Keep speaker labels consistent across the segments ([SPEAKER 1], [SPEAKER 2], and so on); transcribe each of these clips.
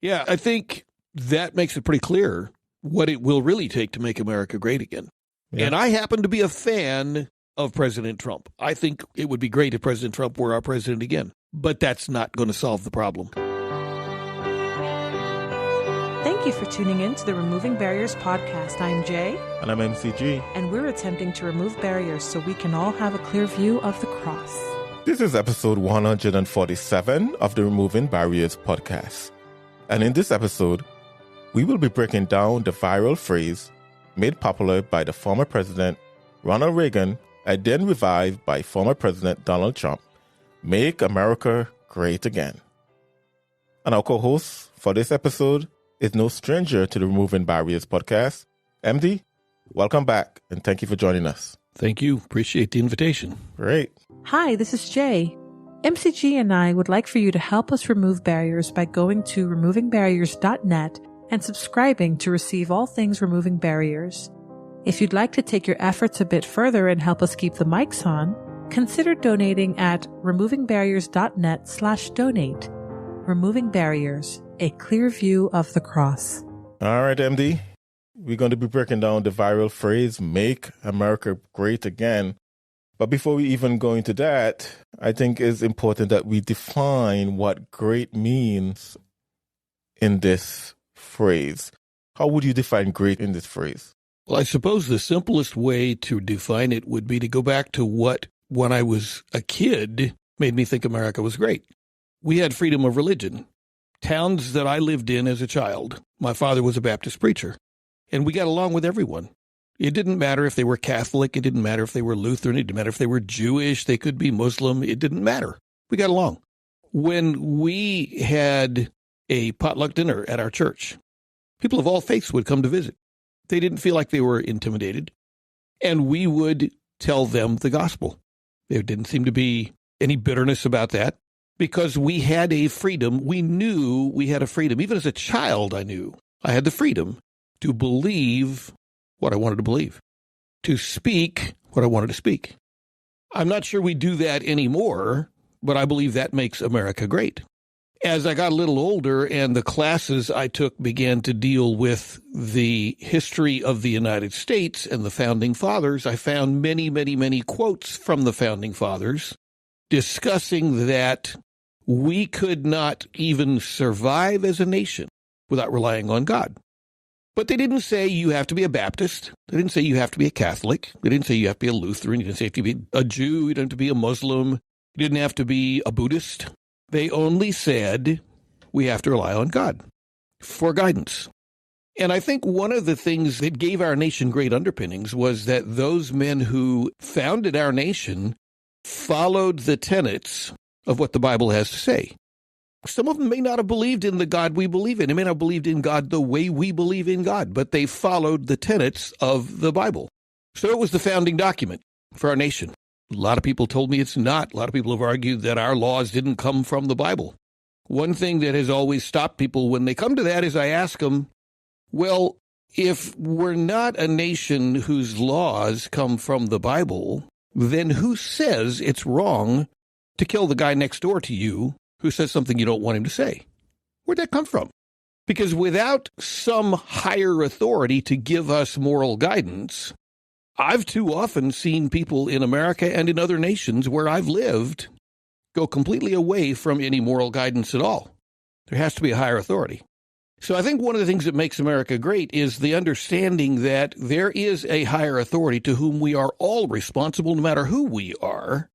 [SPEAKER 1] Yeah, I think that makes it pretty clear what it will really take to make America great again. Yeah. And I happen to be a fan of President Trump. I think it would be great if President Trump were our president again. But that's not going to solve the problem.
[SPEAKER 2] Thank you for tuning in to the Removing Barriers podcast. I'm Jay.
[SPEAKER 3] And I'm MCG.
[SPEAKER 2] And we're attempting to remove barriers so we can all have a clear view of the cross.
[SPEAKER 3] This is episode 147 of the Removing Barriers podcast. And in this episode, we will be breaking down the viral phrase made popular by the former president Ronald Reagan and then revived by former President Donald Trump, "Make America Great Again." And our co-host for this episode is no stranger to the Removing Barriers podcast. MD, welcome back, and thank you for joining us.
[SPEAKER 1] Thank you. Appreciate the invitation.
[SPEAKER 3] Great.
[SPEAKER 2] Hi, this is Jay. MCG and I would like for you to help us remove barriers by going to removingbarriers.net and subscribing to receive all things Removing Barriers. If you'd like to take your efforts a bit further and help us keep the mics on, consider donating at removingbarriers.net/donate. Removing Barriers, a clear view of the cross.
[SPEAKER 3] All right, MD. We're going to be breaking down the viral phrase, "Make America Great Again." But before we even go into that, I think it's important that we define what great means in this phrase. How would you define great in this phrase?
[SPEAKER 1] Well, I suppose the simplest way to define it would be to go back to what, when I was a kid, made me think America was great. We had freedom of religion. Towns that I lived in as a child, my father was a Baptist preacher, and we got along with everyone. It didn't matter if they were Catholic. It didn't matter if they were Lutheran. It didn't matter if they were Jewish. They could be Muslim. It didn't matter. We got along. When we had a potluck dinner at our church, people of all faiths would come to visit. They didn't feel like they were intimidated, and we would tell them the gospel. There didn't seem to be any bitterness about that because we had a freedom. We knew we had a freedom. Even as a child, I knew I had the freedom to believe what I wanted to believe, to speak what I wanted to speak. I'm not sure we do that anymore, but I believe that makes America great. As I got a little older and the classes I took began to deal with the history of the United States and the Founding Fathers, I found many, many, many quotes from the Founding Fathers discussing that we could not even survive as a nation without relying on God. But they didn't say you have to be a Baptist. They didn't say you have to be a Catholic. They didn't say you have to be a Lutheran. You didn't say you have to be a Jew. You didn't have to be a Muslim. You didn't have to be a Buddhist. They only said we have to rely on God for guidance. And I think one of the things that gave our nation great underpinnings was that those men who founded our nation followed the tenets of what the Bible has to say. Some of them may not have believed in the God we believe in. They may not have believed in God the way we believe in God, but they followed the tenets of the Bible. So it was the founding document for our nation. A lot of people told me it's not. A lot of people have argued that our laws didn't come from the Bible. One thing that has always stopped people when they come to that is I ask them, well, if we're not a nation whose laws come from the Bible, then who says it's wrong to kill the guy next door to you who says something you don't want him to say? Where'd that come from? Because without some higher authority to give us moral guidance, I've too often seen people in America and in other nations where I've lived go completely away from any moral guidance at all. There has to be a higher authority. So I think one of the things that makes America great is the understanding that there is a higher authority to whom we are all responsible, no matter who we are.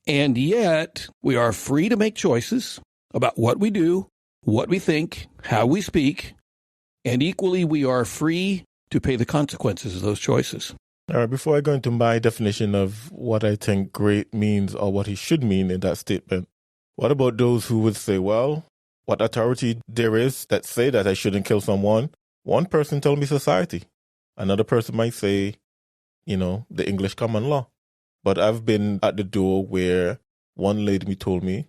[SPEAKER 1] And yet we are free to make choices about what we do, what we think, how we speak, and equally we are free to pay the consequences of those choices.
[SPEAKER 3] All right, before I go into my definition of what I think great means or what it should mean in that statement, what about those who would say, well, what authority there is that say that I shouldn't kill someone? One person told me society. Another person might say, the English common law. But I've been at the door where one lady told me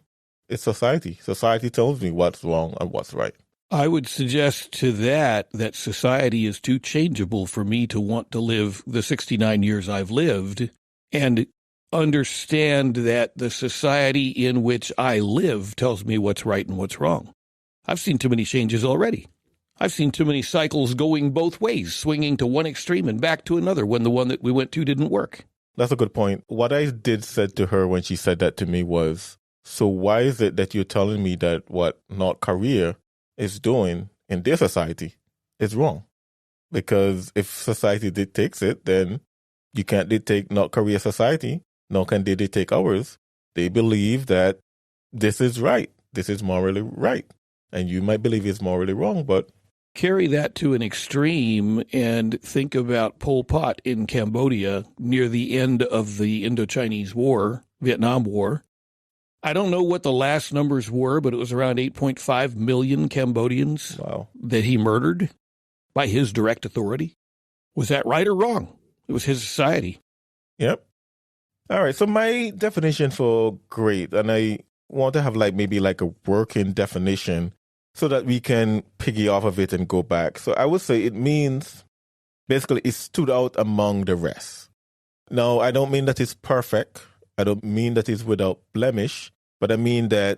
[SPEAKER 3] it's society. Society tells me what's wrong and what's right.
[SPEAKER 1] I would suggest to that society is too changeable for me to want to live the 69 years I've lived and understand that the society in which I live tells me what's right and what's wrong. I've seen too many changes already. I've seen too many cycles going both ways, swinging to one extreme and back to another when the one that we went to didn't work.
[SPEAKER 3] That's a good point. What I did said to her when she said that to me was, so why is it that you're telling me that what North Korea is doing in their society is wrong? Because if society dictates it, then you can't dictate North Korea's society, nor can they dictate ours. They believe that this is right. This is morally right. And you might believe it's morally wrong, but
[SPEAKER 1] carry that to an extreme and think about Pol Pot in Cambodia near the end of the Indo-Chinese War, Vietnam War. I don't know what the last numbers were, but it was around 8.5 million Cambodians that he murdered by his direct authority. Was that right or wrong? It was his society.
[SPEAKER 3] Yep. All right. So my definition for great, and I want to have maybe a working definition so that we can piggy off of it and go back. So I would say it means basically it stood out among the rest. Now, I don't mean that it's perfect. I don't mean that it's without blemish, but I mean that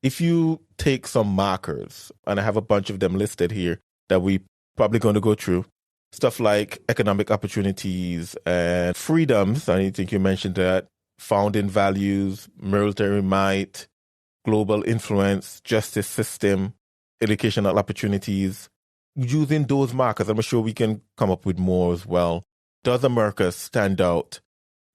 [SPEAKER 3] if you take some markers, and I have a bunch of them listed here that we probably going to go through, stuff like economic opportunities and freedoms, I think you mentioned that, founding values, military might, global influence, justice system, educational opportunities. Using those markers, I'm sure we can come up with more as well. Does America stand out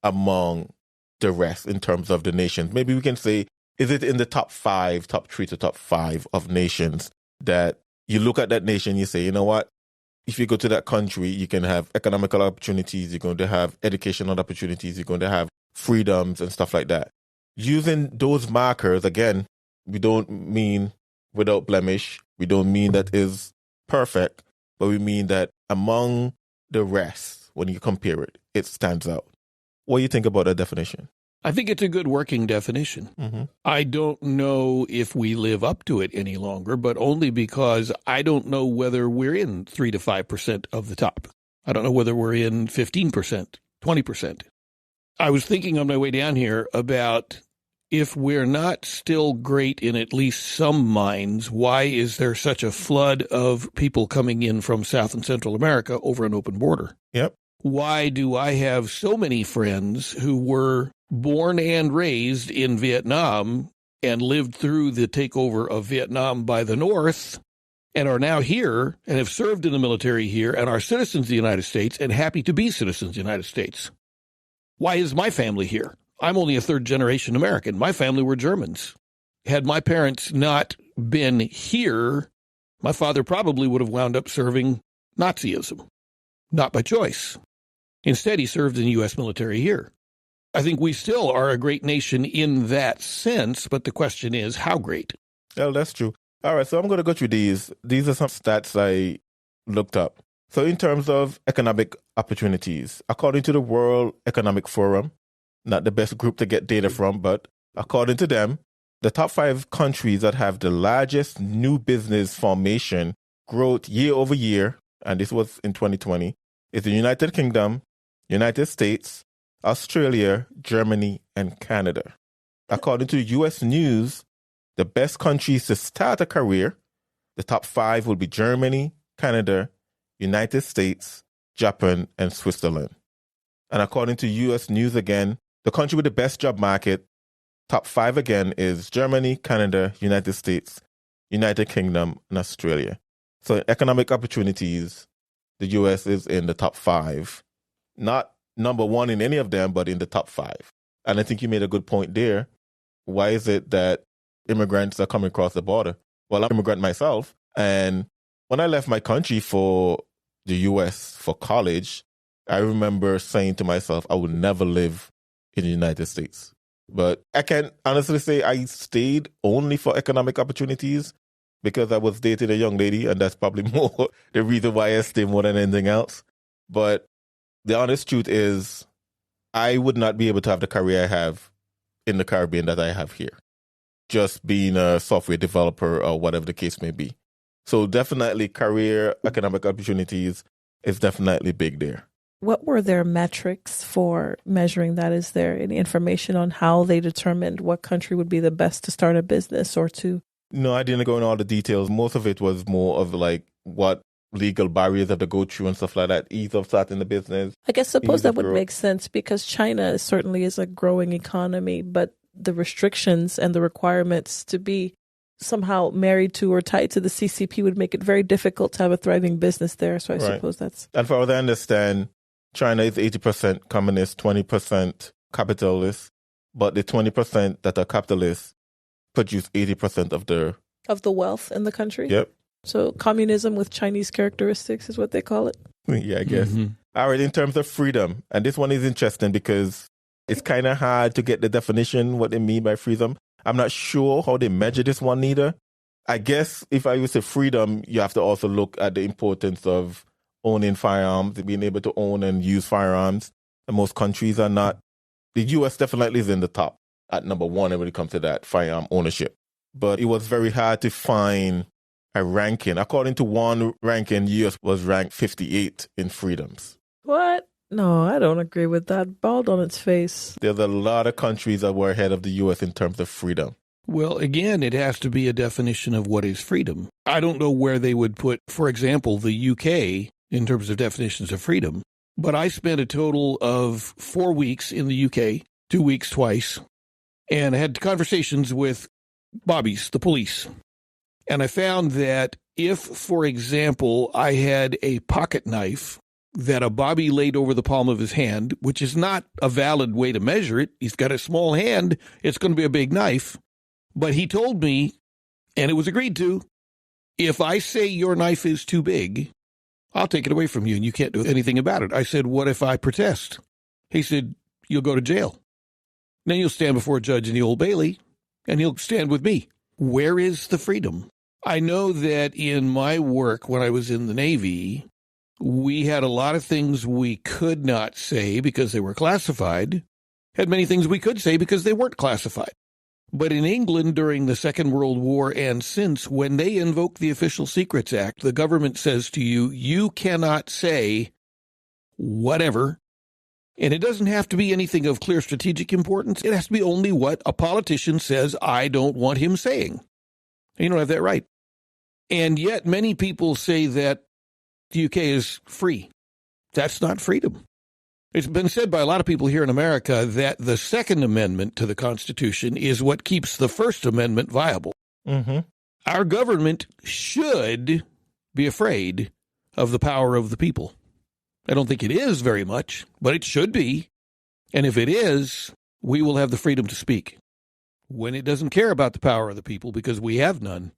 [SPEAKER 3] among the rest in terms of the nations? Maybe we can say, is it in the top 5, top 3 to top 5 of nations that you look at that nation, you say, you know what? If you go to that country, you can have economical opportunities, you're going to have educational opportunities, you're going to have freedoms and stuff like that. Using those markers, again, we don't mean without blemish. We don't mean that is perfect, but we mean that among the rest, when you compare it, it stands out. What do you think about that definition?
[SPEAKER 1] I think it's a good working definition.
[SPEAKER 3] Mm-hmm.
[SPEAKER 1] I don't know if we live up to it any longer, but only because I don't know whether we're in 3 to 5% of the top. I don't know whether we're in 15%, 20%. I was thinking on my way down here about if we're not still great in at least some minds, why is there such a flood of people coming in from South and Central America over an open border?
[SPEAKER 3] Yep.
[SPEAKER 1] Why do I have so many friends who were born and raised in Vietnam and lived through the takeover of Vietnam by the North and are now here and have served in the military here and are citizens of the United States and happy to be citizens of the United States? Why is my family here? I'm only a third-generation American. My family were Germans. Had my parents not been here, my father probably would have wound up serving Nazism, not by choice. Instead, he served in the U.S. military here. I think we still are a great nation in that sense, but the question is, how great?
[SPEAKER 3] Well, that's true. All right, so I'm going to go through these. These are some stats I looked up. So in terms of economic opportunities, according to the World Economic Forum, not the best group to get data from, but according to them, the top 5 countries that have the largest new business formation growth year over year, and this was in 2020, is the United Kingdom, United States, Australia, Germany, and Canada. According to U.S. News, the best countries to start a career, the top 5 will be Germany, Canada, United States, Japan, and Switzerland. And according to U.S. News again, the country with the best job market, top 5 again, is Germany, Canada, United States, United Kingdom, and Australia. So economic opportunities, the U.S. is in the top 5. Not number 1 in any of them, but in the top 5. And I think you made a good point there. Why is it that immigrants are coming across the border? Well, I'm an immigrant myself. And when I left my country for the U.S. for college, I remember saying to myself, I would never live in the United States. But I can honestly say I stayed only for economic opportunities because I was dating a young lady, and that's probably more the reason why I stayed more than anything else. But the honest truth is I would not be able to have the career I have in the Caribbean that I have here, just being a software developer or whatever the case may be. So definitely career, economic opportunities is definitely big there.
[SPEAKER 4] What were their metrics for measuring that? Is there any information on how they determined what country would be the best to start a business or to
[SPEAKER 3] No, I didn't go into all the details. Most of it was more of like what legal barriers have to go through and stuff like that, ease of starting the business.
[SPEAKER 4] I guess suppose that would
[SPEAKER 3] grow.
[SPEAKER 4] make sense because China certainly is a growing economy, but the restrictions and the requirements to be somehow married to or tied to the CCP would make it very difficult to have a thriving business there. So I suppose that's...
[SPEAKER 3] And for what I understand, China is 80% communist, 20% capitalist, but the 20% that are capitalists produce 80% of
[SPEAKER 4] the wealth in the country?
[SPEAKER 3] Yep.
[SPEAKER 4] So communism with Chinese characteristics is what they call it?
[SPEAKER 3] Yeah, I guess. Mm-hmm. All right, in terms of freedom, and this one is interesting because it's kind of hard to get the definition, what they mean by freedom. I'm not sure how they measure this one either. I guess if I say freedom, you have to also look at the importance of owning firearms, being able to own and use firearms. And most countries are not. The U.S. definitely is in the top at number one when it comes to that firearm ownership. But it was very hard to find a ranking. According to one ranking, U.S. was ranked 58 in freedoms.
[SPEAKER 4] What? No, I don't agree with that. Bald on its face.
[SPEAKER 3] There's a lot of countries that were ahead of the U.S. in terms of freedom.
[SPEAKER 1] Well, again, it has to be a definition of what is freedom. I don't know where they would put, for example, the UK in terms of definitions of freedom. But I spent a total of 4 weeks in the UK, 2 weeks twice, and I had conversations with bobbies, the police. And I found that if, for example, I had a pocket knife that a bobby laid over the palm of his hand, which is not a valid way to measure it. He's got a small hand. It's going to be a big knife. But he told me, and it was agreed to, if I say your knife is too big, I'll take it away from you and you can't do anything about it. I said, what if I protest? He said, you'll go to jail. Then you'll stand before a judge in the Old Bailey and he'll stand with me. Where is the freedom? I know that in my work when I was in the Navy, we had a lot of things we could not say because they were classified, had many things we could say because they weren't classified. But in England during the Second World War and since, when they invoke the Official Secrets Act, the government says to you, you cannot say whatever. And it doesn't have to be anything of clear strategic importance. It has to be only what a politician says I don't want him saying. You don't have that right. And yet many people say that the UK is free. That's not freedom. It's been said by a lot of people here in America that the Second Amendment to the Constitution is what keeps the First Amendment viable.
[SPEAKER 3] Mm-hmm.
[SPEAKER 1] Our government should be afraid of the power of the people. I don't think it is very much, but it should be. And if it is, we will have the freedom to speak. When it doesn't care about the power of the people, because we have none,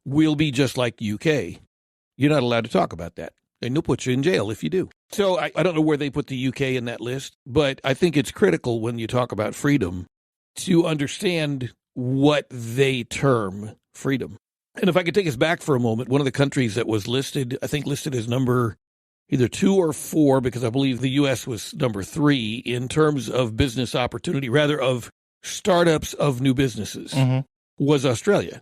[SPEAKER 1] we'll be just like UK. You're not allowed to talk about that. And they'll put you in jail if you do. So I don't know where they put the UK in that list, but I think it's critical when you talk about freedom to understand what they term freedom. And if I could take us back for a moment, one of the countries that was listed, I think listed as number either 2 or 4, because I believe the U.S. was number 3 in terms of business opportunity, rather of startups of new businesses, was Australia.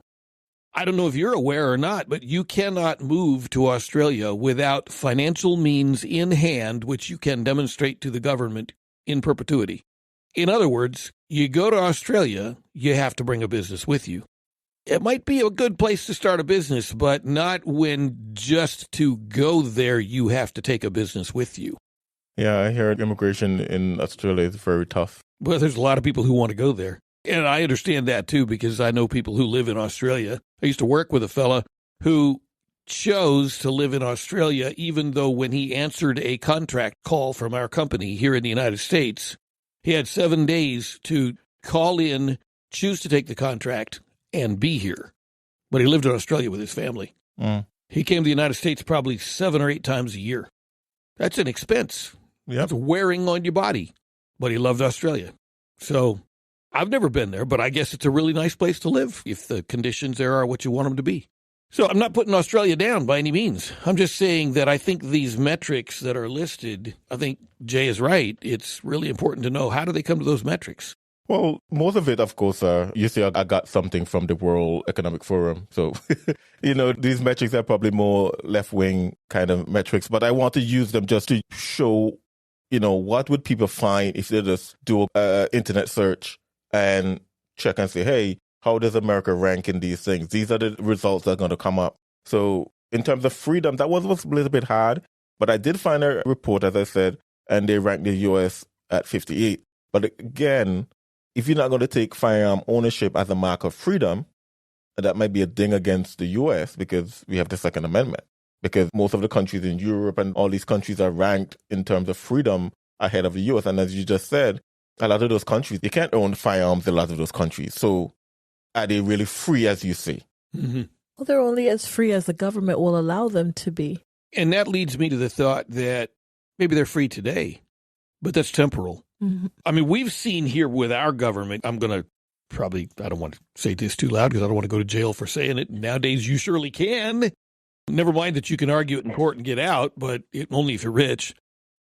[SPEAKER 1] I don't know if you're aware or not, but you cannot move to Australia without financial means in hand, which you can demonstrate to the government in perpetuity. In other words, you go to Australia, you have to bring a business with you. It might be a good place to start a business, but not when just to go there, you have to take a business with you.
[SPEAKER 3] Yeah, I heard immigration in Australia is very tough.
[SPEAKER 1] Well, there's a lot of people who want to go there. And I understand that, too, because I know people who live in Australia. I used to work with a fella who chose to live in Australia, even though when he answered a contract call from our company here in the United States, he had 7 days to call in, choose to take the contract, and be here. But he lived in Australia with his family. He came to the United States probably 7 or 8 times a year. That's an expense.
[SPEAKER 3] Yep.
[SPEAKER 1] That's wearing on your body. But he loved Australia. So I've never been there, but I guess it's a really nice place to live if the conditions there are what you want them to be. So I'm not putting Australia down by any means. I'm just saying that I think these metrics that are listed, I think Jay is right. It's really important to know, how do they come to those metrics?
[SPEAKER 3] Well, most of it, of course, you see, I got something from the World Economic Forum. So, these metrics are probably more left-wing kind of metrics, but I want to use them just to show, what would people find if they just do an internet search and check and say, hey, how does America rank in these things? These are the results that are going to come up. So in terms of freedom, that was a little bit hard, but I did find a report, as I said, and they ranked the U.S. at 58. But again, if you're not going to take firearm ownership as a mark of freedom, that might be a ding against the U.S. because we have the Second Amendment. Because most of the countries in Europe and all these countries are ranked in terms of freedom ahead of the U.S. And as you just said, a lot of those countries, you can't own firearms in a lot of those countries. So are they really free, as you say?
[SPEAKER 1] Mm-hmm.
[SPEAKER 4] Well, they're only as free as the government will allow them to be. And
[SPEAKER 1] that leads me to the thought that maybe they're free today, but that's temporal.
[SPEAKER 4] Mm-hmm.
[SPEAKER 1] I mean, we've seen here with our government, I'm going to I don't want to say this too loud because I don't want to go to jail for saying it. Nowadays, you surely can. Never mind that you can argue it in court and get out, but only if you're rich.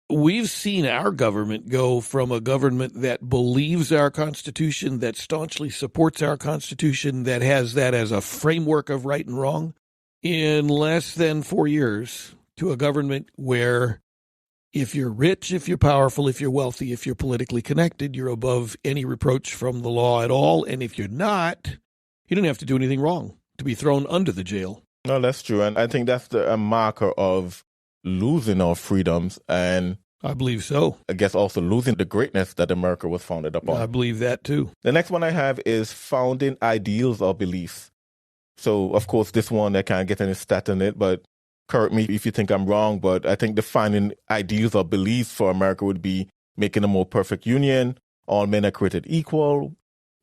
[SPEAKER 1] We've seen our government go from a government that believes our Constitution, that staunchly supports our Constitution, that has that as a framework of right and wrong, in less than 4 years, to a government where if you're rich, if you're powerful, if you're wealthy, if you're politically connected, you're above any reproach from the law at all. And if you're not, you don't have to do anything wrong to be thrown under the jail.
[SPEAKER 3] No, that's true. And I think that's a marker of losing our freedoms and
[SPEAKER 1] I believe so.
[SPEAKER 3] I guess also losing the greatness that America was founded upon.
[SPEAKER 1] I believe that too.
[SPEAKER 3] The next one I have is founding ideals or beliefs. So, of course, this one, I can't get any stat in it, but correct me if you think I'm wrong, but I think defining ideals or beliefs for America would be making a more perfect union, all men are created equal,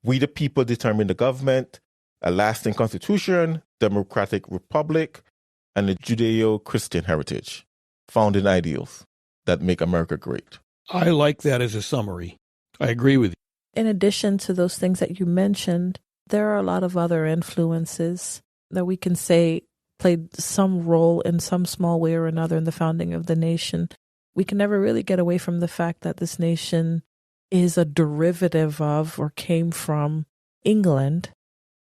[SPEAKER 3] we the people determine the government, a lasting constitution, democratic republic, and a Judeo-Christian heritage. Founding ideals that make America great.
[SPEAKER 1] I like that as a summary. I agree with you.
[SPEAKER 4] In addition to those things that you mentioned, there are a lot of other influences that we can say played some role in some small way or another in the founding of the nation. We can never really get away from the fact that this nation is a derivative of or came from England.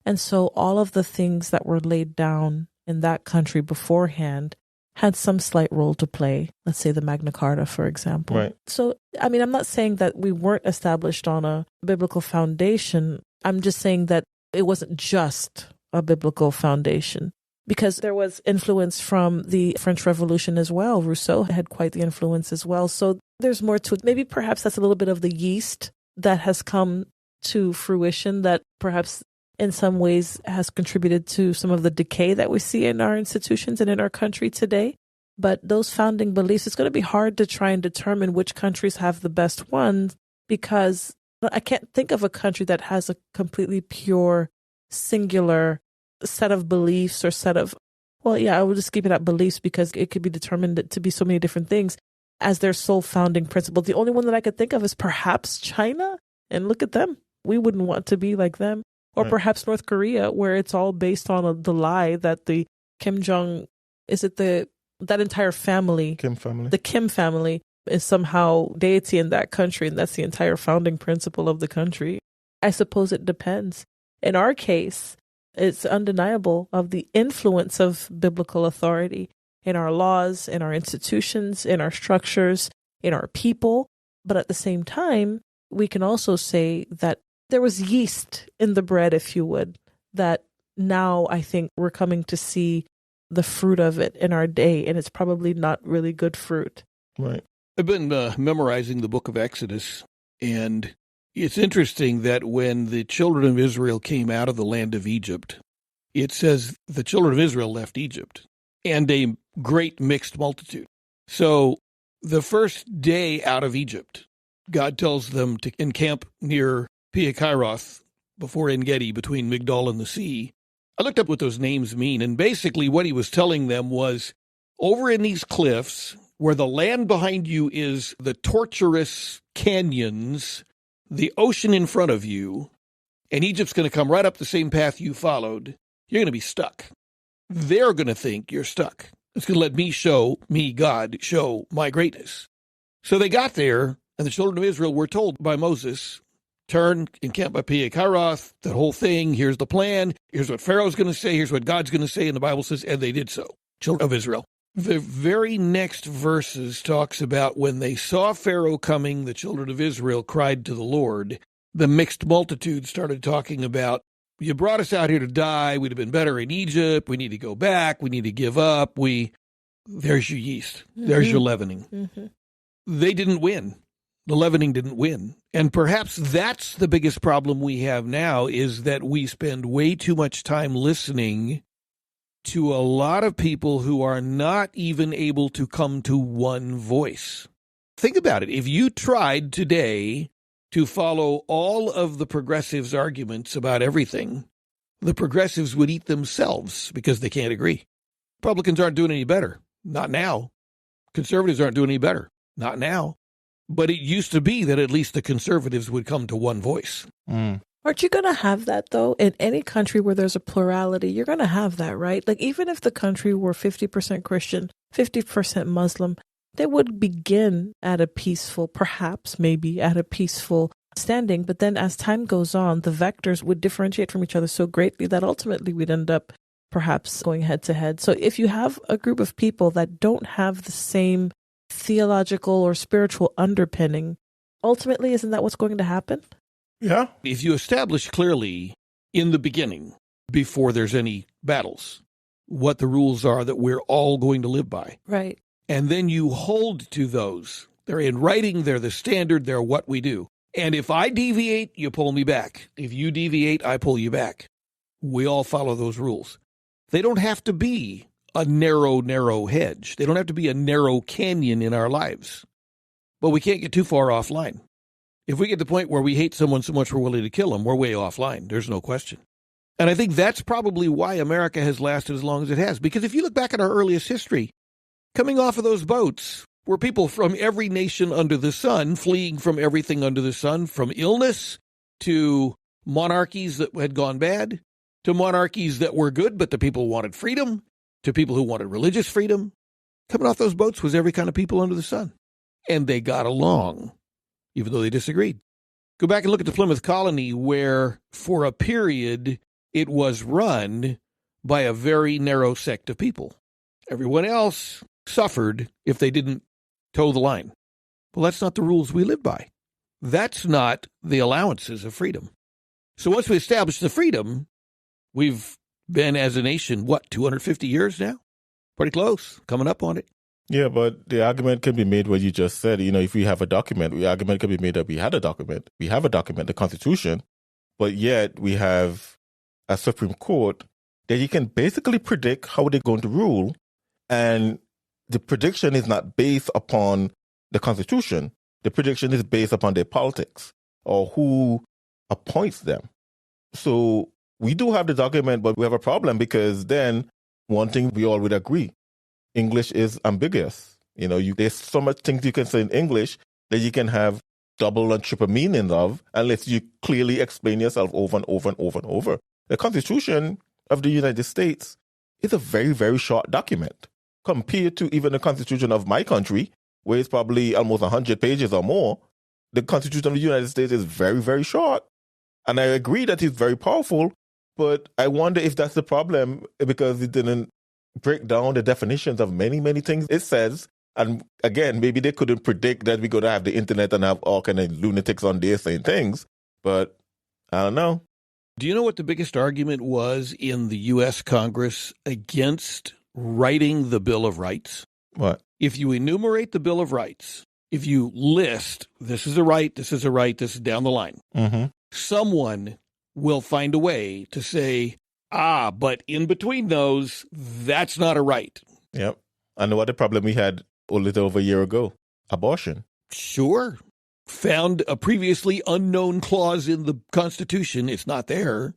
[SPEAKER 4] And so all of the things that were laid down in that country beforehand had some slight role to play. Let's say the Magna Carta, for example.
[SPEAKER 3] Right.
[SPEAKER 4] So, I mean, I'm not saying that we weren't established on a biblical foundation. I'm just saying that it wasn't just a biblical foundation because there was influence from the French Revolution as well. Rousseau had quite the influence as well. So there's more to it. Maybe perhaps that's a little bit of the yeast that has come to fruition that perhaps in some ways has contributed to some of the decay that we see in our institutions and in our country today. But those founding beliefs, it's going to be hard to try and determine which countries have the best ones because I can't think of a country that has a completely pure, singular set of beliefs or set of, well, yeah, I will just keep it at beliefs because it could be determined to be so many different things as their sole founding principle. The only one that I could think of is perhaps China. And look at them. We wouldn't want to be like them. Or perhaps North Korea, where it's all based on the lie that the Kim Jong, that entire family, the Kim family is somehow deity in that country, and that's the entire founding principle of the country. I suppose it depends. In our case, it's undeniable of the influence of biblical authority in our laws, in our institutions, in our structures, in our people. But at the same time, we can also say that there was yeast in the bread, if you would, that now I think we're coming to see the fruit of it in our day, and it's probably not really good fruit.
[SPEAKER 3] Right.
[SPEAKER 1] I've been memorizing the book of Exodus, and it's interesting that when the children of Israel came out of the land of Egypt, it says the children of Israel left Egypt, and a great mixed multitude. So the first day out of Egypt, God tells them to encamp near Piakiroth before En-Gedi, between Migdol and the sea. I looked up what those names mean, and basically what he was telling them was, over in these cliffs, where the land behind you is the tortuous canyons, the ocean in front of you, and Egypt's going to come right up the same path you followed, you're going to be stuck. They're going to think you're stuck. It's going to let me, God, show my greatness. So they got there, and the children of Israel were told by Moses, turn, encamp by Piakiroth, the whole thing, here's the plan, here's what Pharaoh's going to say, here's what God's going to say, and the Bible says, and they did so, children of Israel. The very next verses talks about when they saw Pharaoh coming, the children of Israel cried to the Lord. The mixed multitude started talking about You brought us out here to die. We'd have been better in Egypt. We need to go back. We need to give up. There's your yeast. There's your leavening. They didn't win. The leavening didn't win. And perhaps that's the biggest problem we have now, is that we spend way too much time listening to a lot of people who are not even able to come to one voice. Think about it. If you tried today to follow all of the progressives' arguments about everything, the progressives would eat themselves because they can't agree. Republicans aren't doing any better. Not now. Conservatives aren't doing any better. Not now. But it used to be that at least the conservatives would come to one voice.
[SPEAKER 4] Aren't you going to have that, though? In any country where there's a plurality, you're going to have that, right? Like, even if the country were 50% Christian, 50% Muslim, they would begin at a peaceful, perhaps, maybe at a peaceful standing. But then as time goes on, the vectors would differentiate from each other so greatly that ultimately we'd end up perhaps going head to head. So if you have a group of people that don't have the same theological or spiritual underpinning, ultimately, isn't that what's going to happen?
[SPEAKER 3] Yeah.
[SPEAKER 1] If you establish clearly in the beginning, before there's any battles, what the rules are that we're all going to live by.
[SPEAKER 4] Right.
[SPEAKER 1] And then you hold to those. They're in writing, they're the standard, they're what we do. And if I deviate, you pull me back. If you deviate, I pull you back. We all follow those rules. They don't have to be a narrow hedge. They don't have to be a narrow canyon in our lives. But we can't get too far offline. If we get to the point where we hate someone so much we're willing to kill them, we're way offline. There's no question. And I think that's probably why America has lasted as long as it has. Because if you look back at our earliest history, coming off of those boats were people from every nation under the sun, fleeing from everything under the sun, from illness to monarchies that had gone bad, to monarchies that were good, but the people wanted freedom, to people who wanted religious freedom. Coming off those boats was every kind of people under the sun. And they got along, even though they disagreed. Go back and look at the Plymouth Colony, where for a period it was run by a very narrow sect of people. Everyone else suffered if they didn't toe the line. Well, that's not the rules we live by. That's not the allowances of freedom. So once we establish the freedom, we've been as a nation, 250 years now? Pretty close, coming up on it.
[SPEAKER 3] Yeah, but the argument can be made what you just said. If we have a document, the argument can be made that we had a document. We have a document, the Constitution, but yet we have a Supreme Court that you can basically predict how they're going to rule. And the prediction is not based upon the Constitution. The prediction is based upon their politics or who appoints them. So we do have the document, but we have a problem because then one thing we all would agree, English is ambiguous. There's so much things you can say in English that you can have double and triple meanings of unless you clearly explain yourself over and over and over and over. The Constitution of the United States is a very, very short document compared to even the Constitution of my country, where it's probably almost 100 pages or more. The Constitution of the United States is very, very short. And I agree that it's very powerful, but I wonder if that's the problem because it didn't break down the definitions of many, many things it says. And again, maybe they couldn't predict that we're going to have the internet and have all kind of lunatics on there saying things, but I don't know.
[SPEAKER 1] Do you know what the biggest argument was in the U.S. Congress against writing the Bill of Rights?
[SPEAKER 3] What?
[SPEAKER 1] If you enumerate the Bill of Rights, if you list, this is a right, this is a right, this is down the line, someone will find a way to say, but in between those, that's not a right.
[SPEAKER 3] Yep. I know what the problem we had a little over a year ago, abortion.
[SPEAKER 1] Sure. Found a previously unknown clause in the Constitution. It's not there.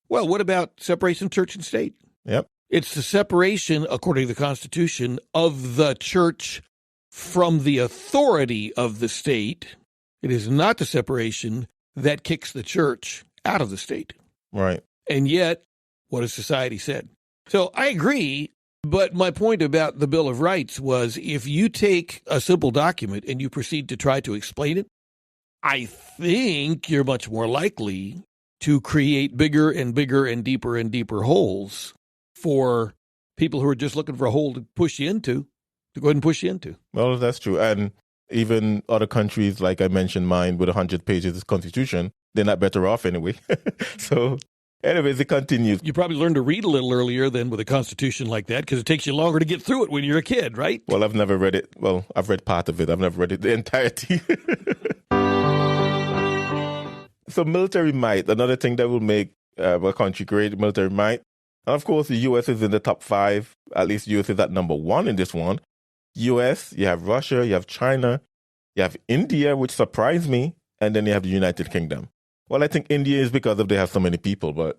[SPEAKER 1] Well, what about separation of church and state?
[SPEAKER 3] Yep.
[SPEAKER 1] It's the separation, according to the Constitution, of the church from the authority of the state. It is not the separation that kicks the church out of the state.
[SPEAKER 3] Right.
[SPEAKER 1] And yet, what has society said? So I agree, but my point about the Bill of Rights was if you take a simple document and you proceed to try to explain it, I think you're much more likely to create bigger and bigger and deeper holes for people who are just looking for a hole to push you into, to go ahead and push you into.
[SPEAKER 3] Well, that's true. And even other countries, like I mentioned, mine with 100 pages of Constitution, they're not better off anyway. So Anyways, it continues.
[SPEAKER 1] You probably learned to read a little earlier than with a constitution like that because it takes you longer to get through it when you're a kid, right?
[SPEAKER 3] Well, I've never read it. Well, I've read part of it. I've never read it the entirety. So military might, another thing that will make a country great, military might. And of course, the U.S. is in the top 5. At least U.S. is at number 1 in this one. U.S., you have Russia, you have China, you have India, which surprised me, and then you have the United Kingdom. Well, I think India is because they have so many people, but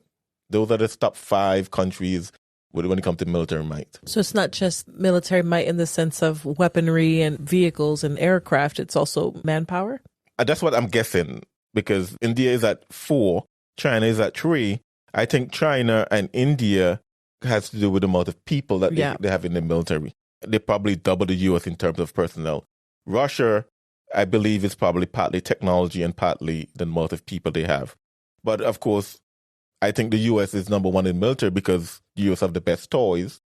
[SPEAKER 3] those are the top 5 countries when it comes to military might.
[SPEAKER 4] So it's not just military might in the sense of weaponry and vehicles and aircraft, it's also manpower?
[SPEAKER 3] That's what I'm guessing, because India is at 4, China is at 3. I think China and India has to do with the amount of people that they have in the military. They probably double the U.S. in terms of personnel. Russia, I believe, is probably partly technology and partly the amount of people they have. But of course, I think the U.S. is number 1 in military because the U.S. have the best toys.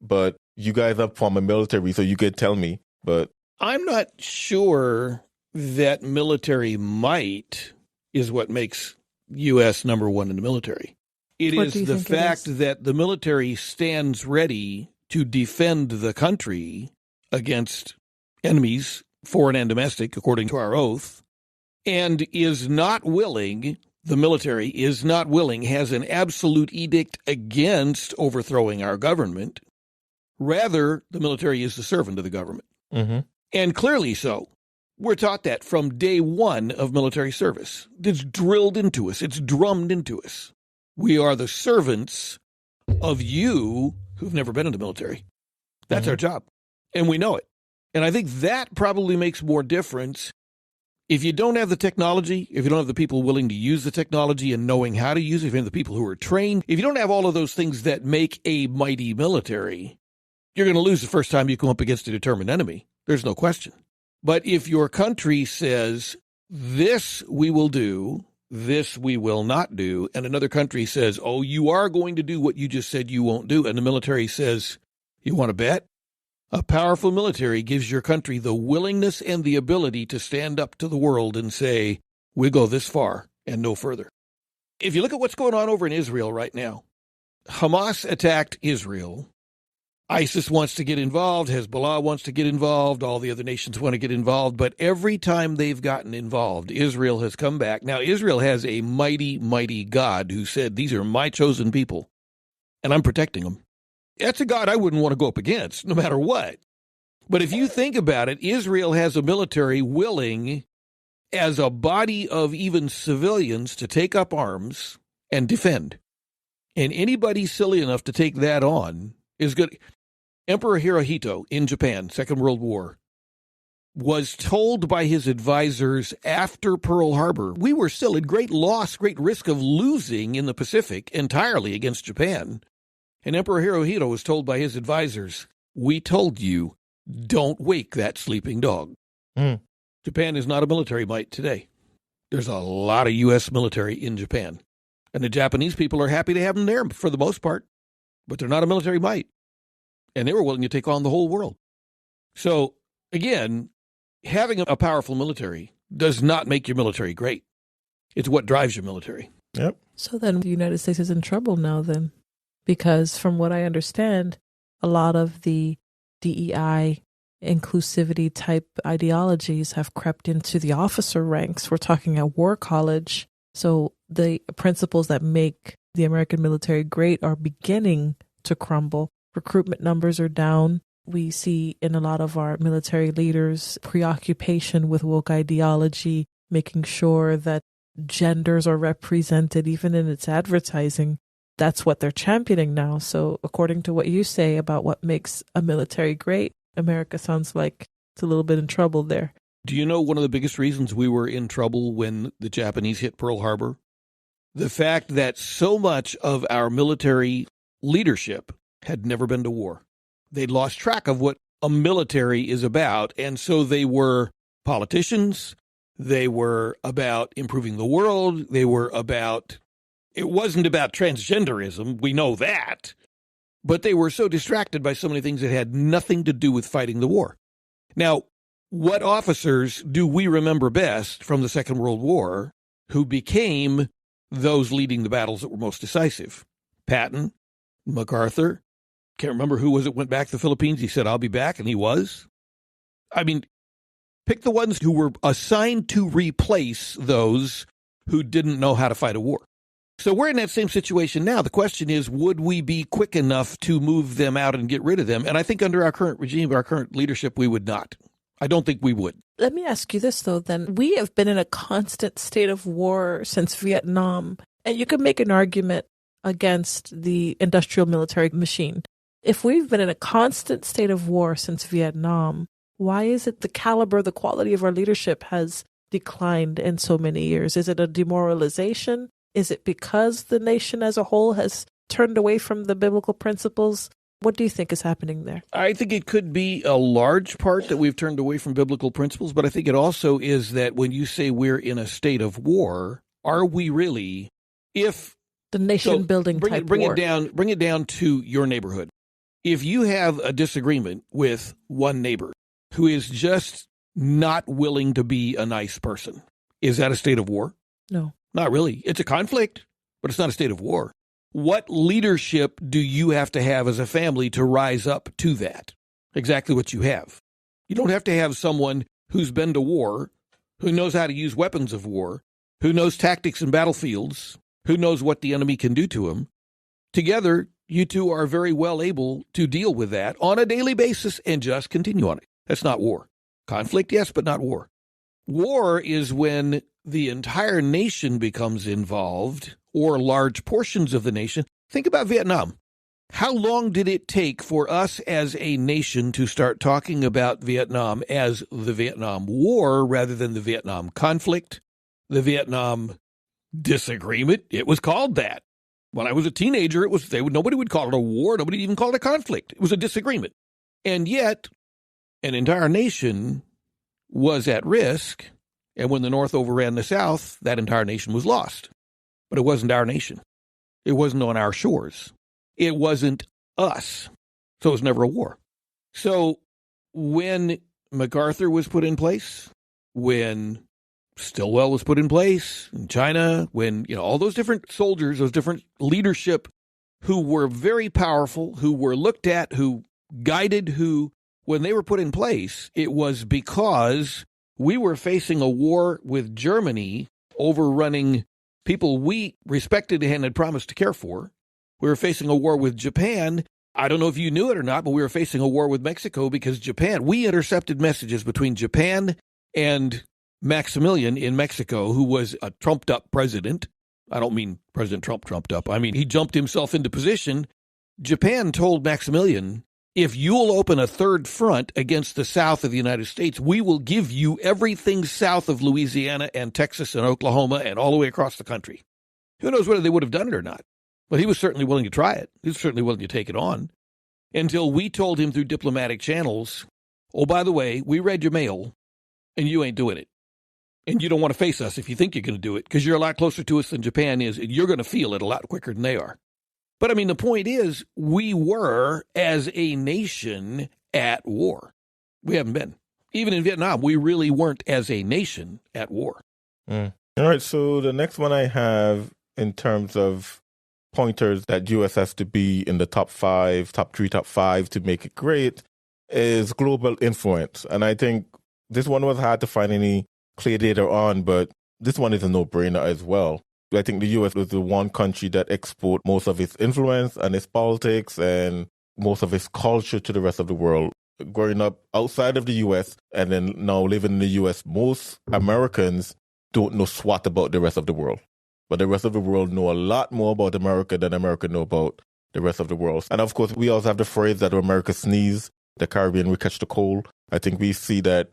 [SPEAKER 3] But you guys are from a military, so you can tell me. But
[SPEAKER 1] I'm not sure that military might is what makes U.S. number 1 in the military. It is the fact that the military stands ready to defend the country against enemies, foreign and domestic, according to our oath, and is not willing, the military is not willing, has an absolute edict against overthrowing our government. Rather, the military is the servant of the government.
[SPEAKER 3] Mm-hmm.
[SPEAKER 1] And clearly so. We're taught that from day 1 of military service. It's drilled into us. It's drummed into us. We are the servants of you who've never been in the military. That's our job. And we know it. And I think that probably makes more difference. If you don't have the technology, if you don't have the people willing to use the technology and knowing how to use it, if you have the people who are trained, if you don't have all of those things that make a mighty military, you're going to lose the first time you come up against a determined enemy. There's no question. But if your country says, this we will do, this we will not do, and another country says, oh, you are going to do what you just said you won't do, and the military says, you want to bet? A powerful military gives your country the willingness and the ability to stand up to the world and say, we go this far and no further. If you look at what's going on over in Israel right now, Hamas attacked Israel. ISIS wants to get involved. Hezbollah wants to get involved. All the other nations want to get involved. But every time they've gotten involved, Israel has come back. Now, Israel has a mighty, mighty God who said, these are my chosen people, and I'm protecting them. That's a God I wouldn't want to go up against, no matter what. But if you think about it, Israel has a military willing, as a body of even civilians, to take up arms and defend. And anybody silly enough to take that on is good. Emperor Hirohito in Japan, Second World War, was told by his advisors after Pearl Harbor, we were still at great loss, great risk of losing in the Pacific entirely against Japan. And Emperor Hirohito was told by his advisors, we told you, don't wake that sleeping dog. Japan is not a military might today. There's a lot of U.S. military in Japan. And the Japanese people are happy to have them there for the most part. But they're not a military might. And they were willing to take on the whole world. So, again, having a powerful military does not make your military great. It's what drives your military.
[SPEAKER 3] Yep.
[SPEAKER 4] So then the United States is in trouble now then. Because from what I understand, a lot of the DEI inclusivity type ideologies have crept into the officer ranks. We're talking at War College. So the principles that make the American military great are beginning to crumble. Recruitment numbers are down. We see in a lot of our military leaders preoccupation with woke ideology, making sure that genders are represented even in its advertising. That's what they're championing now. So according to what you say about what makes a military great, America sounds like it's a little bit in trouble there.
[SPEAKER 1] Do you know one of the biggest reasons we were in trouble when the Japanese hit Pearl Harbor? The fact that so much of our military leadership had never been to war. They'd lost track of what a military is about, and so they were politicians. They were about improving the world. They were about... It wasn't about transgenderism, we know that, but they were so distracted by so many things that had nothing to do with fighting the war. Now, what officers do we remember best from the Second World War who became those leading the battles that were most decisive. Patton, MacArthur, can't remember who was it went back to the Philippines. He said, I'll be back, and he was. I mean, pick the ones who were assigned to replace those who didn't know how to fight a war. So we're in that same situation now. The question is, would we be quick enough to move them out and get rid of them? And I think under our current regime, our current leadership, we would not. I don't think we would.
[SPEAKER 4] Let me ask you this, though, then. We have been in a constant state of war since Vietnam. And you could make an argument against the industrial military machine. If we've been in a constant state of war since Vietnam, why is it the caliber, the quality of our leadership has declined in so many years? Is it a demoralization? Is it because the nation as a whole has turned away from the biblical principles? What do you think is happening there?
[SPEAKER 1] I think it could be a large part that we've turned away from biblical principles, but I think it also is that when you say we're in a state of war, are we really? If
[SPEAKER 4] the nation building type war.
[SPEAKER 1] Bring it down to your neighborhood. If you have a disagreement with one neighbor who is just not willing to be a nice person, is that a state of war?
[SPEAKER 4] No.
[SPEAKER 1] Not really. It's a conflict, but it's not a state of war. What leadership do you have to have as a family to rise up to that? Exactly what you have. You don't have to have someone who's been to war, who knows how to use weapons of war, who knows tactics in battlefields, who knows what the enemy can do to him. Together, you two are very well able to deal with that on a daily basis and just continue on it. That's not war. Conflict, yes, but not war. War is when the entire nation becomes involved, or large portions of the nation. Think about Vietnam. How long did it take for us as a nation to start talking about Vietnam as the Vietnam War rather than the Vietnam conflict, the Vietnam disagreement? It was called that. When I was a teenager, nobody would call it a war. Nobody even called it a conflict. It was a disagreement. And yet, an entire nation was at risk. And when the North overran the South, that entire nation was lost. But it wasn't our nation. It wasn't on our shores. It wasn't us. So it was never a war. So when MacArthur was put in place, when Stilwell was put in place in China, when, all those different soldiers, those different leadership who were very powerful, who were looked at, who guided, when they were put in place, it was because we were facing a war with Germany overrunning people we respected and had promised to care for. We were facing a war with Japan. I don't know if you knew it or not, but we were facing a war with Mexico because we intercepted messages between Japan and Maximilian in Mexico, who was a trumped-up president. I don't mean President Trump trumped up. I mean, he jumped himself into position. Japan told Maximilian, if you'll open a third front against the south of the United States, we will give you everything south of Louisiana and Texas and Oklahoma and all the way across the country. Who knows whether they would have done it or not? But he was certainly willing to try it. He was certainly willing to take it on until we told him through diplomatic channels, oh, by the way, we read your mail and you ain't doing it. And you don't want to face us if you think you're going to do it because you're a lot closer to us than Japan is and you're going to feel it a lot quicker than they are. But, I mean, the point is, we were, as a nation, at war. We haven't been. Even in Vietnam, we really weren't, as a nation, at war.
[SPEAKER 3] All right, so the next one I have in terms of pointers that U.S. has to be in the top 5, top 3, top 5 to make it great is global influence. And I think this one was hard to find any clear data on, but this one is a no-brainer as well. I think the U.S. was the one country that export most of its influence and its politics and most of its culture to the rest of the world. Growing up outside of the U.S. and then now living in the U.S., most Americans don't know swat about the rest of the world. But the rest of the world know a lot more about America than America know about the rest of the world. And of course, we also have the phrase that America sneeze, the Caribbean will catch the cold. I think we see that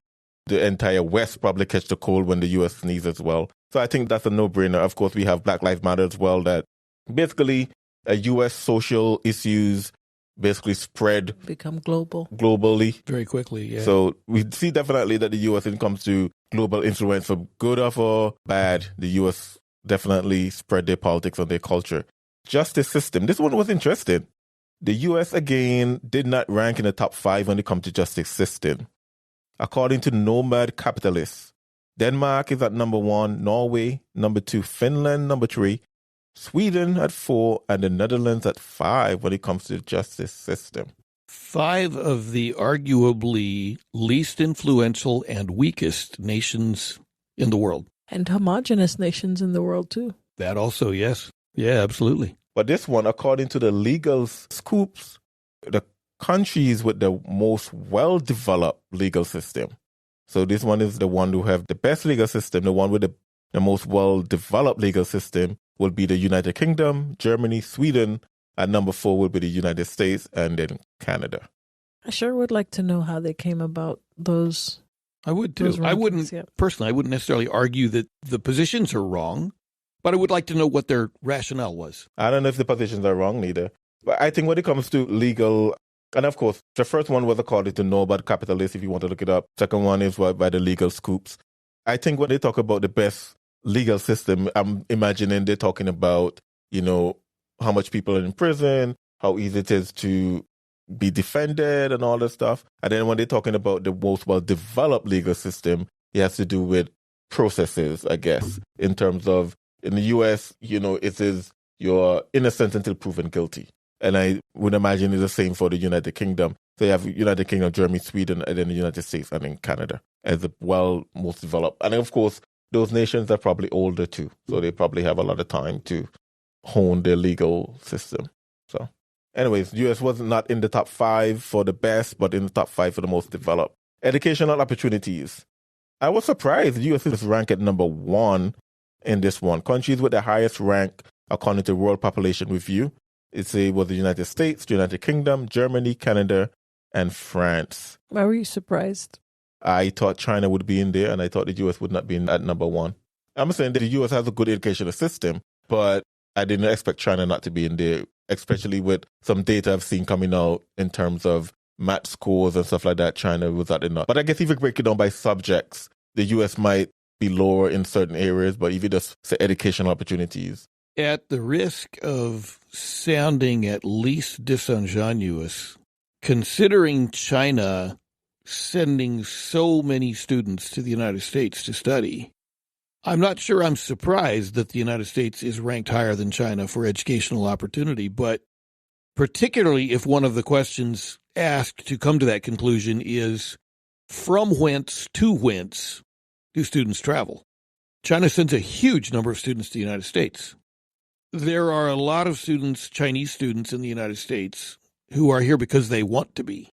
[SPEAKER 3] the entire West probably catch the cold when the U.S. sneezes as well. So I think that's a no-brainer. Of course, we have Black Lives Matter as well, that basically U.S. social issues basically spread.
[SPEAKER 4] Become
[SPEAKER 3] globally.
[SPEAKER 1] Very quickly, yeah.
[SPEAKER 3] So we see definitely that the U.S. when it comes to global influence, for good or for bad, the U.S. definitely spread their politics and their culture. Justice system. This one was interesting. The U.S. again did not rank in the top 5 when it comes to justice system. According to Nomad Capitalists, Denmark is at number 1, Norway, number 2, Finland, number 3, Sweden at 4, and the Netherlands at 5 when it comes to the justice system.
[SPEAKER 1] 5 of the arguably least influential and weakest nations in the world.
[SPEAKER 4] And homogenous nations in the world, too.
[SPEAKER 1] That also, yes. Yeah, absolutely.
[SPEAKER 3] But this one, according to the legal scoops, the countries with the most well-developed legal system. So this one is the one who have the best legal system. The one with the most well-developed legal system will be the United Kingdom, Germany, Sweden. At number 4 will be the United States, and then Canada.
[SPEAKER 4] I sure would like to know how they came about those.
[SPEAKER 1] I would too. I wouldn't necessarily argue that the positions are wrong, but I would like to know what their rationale was.
[SPEAKER 3] I don't know if the positions are wrong neither. But I think when it comes to legal, and of course, the first one was according to Know About Capitalist, if you want to look it up. Second one is by the legal scoops. I think when they talk about the best legal system, I'm imagining they're talking about, how much people are in prison, how easy it is to be defended and all that stuff. And then when they're talking about the most well-developed legal system, it has to do with processes, I guess, in terms of, in the U.S., it is you're innocent until proven guilty. And I would imagine it's the same for the United Kingdom. So you have United Kingdom, Germany, Sweden, and then the United States, and then Canada as the most developed. And of course, those nations are probably older too. So they probably have a lot of time to hone their legal system. So anyways, the U.S. was not in the top 5 for the best, but in the top 5 for the most developed. Educational opportunities. I was surprised the U.S. is ranked at number 1 in this one. Countries with the highest rank, according to World Population Review, it was the United States, the United Kingdom, Germany, Canada, and France.
[SPEAKER 4] Why were you surprised?
[SPEAKER 3] I thought China would be in there, and I thought the U.S. would not be at number 1. I'm saying that the U.S. has a good educational system, but I didn't expect China not to be in there, especially with some data I've seen coming out in terms of math scores and stuff like that. China was not enough. But I guess if you break it down by subjects, the U.S. might be lower in certain areas, but if you just say educational opportunities.
[SPEAKER 1] At the risk of sounding at least disingenuous, considering China sending so many students to the United States to study, I'm not sure I'm surprised that the United States is ranked higher than China for educational opportunity, but particularly if one of the questions asked to come to that conclusion is, from whence to whence do students travel? China sends a huge number of students to the United States. There are a lot of students, Chinese students in the United States, who are here because they want to be,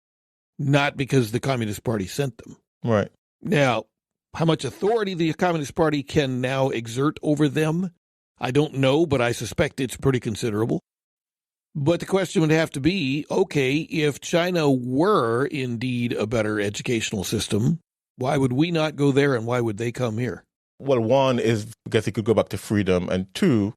[SPEAKER 1] not because the Communist Party sent them.
[SPEAKER 3] Right.
[SPEAKER 1] Now, how much authority the Communist Party can now exert over them, I don't know, but I suspect it's pretty considerable. But the question would have to be, okay, if China were indeed a better educational system, why would we not go there and why would they come here?
[SPEAKER 3] Well, one is, I guess you could go back to freedom, and 2,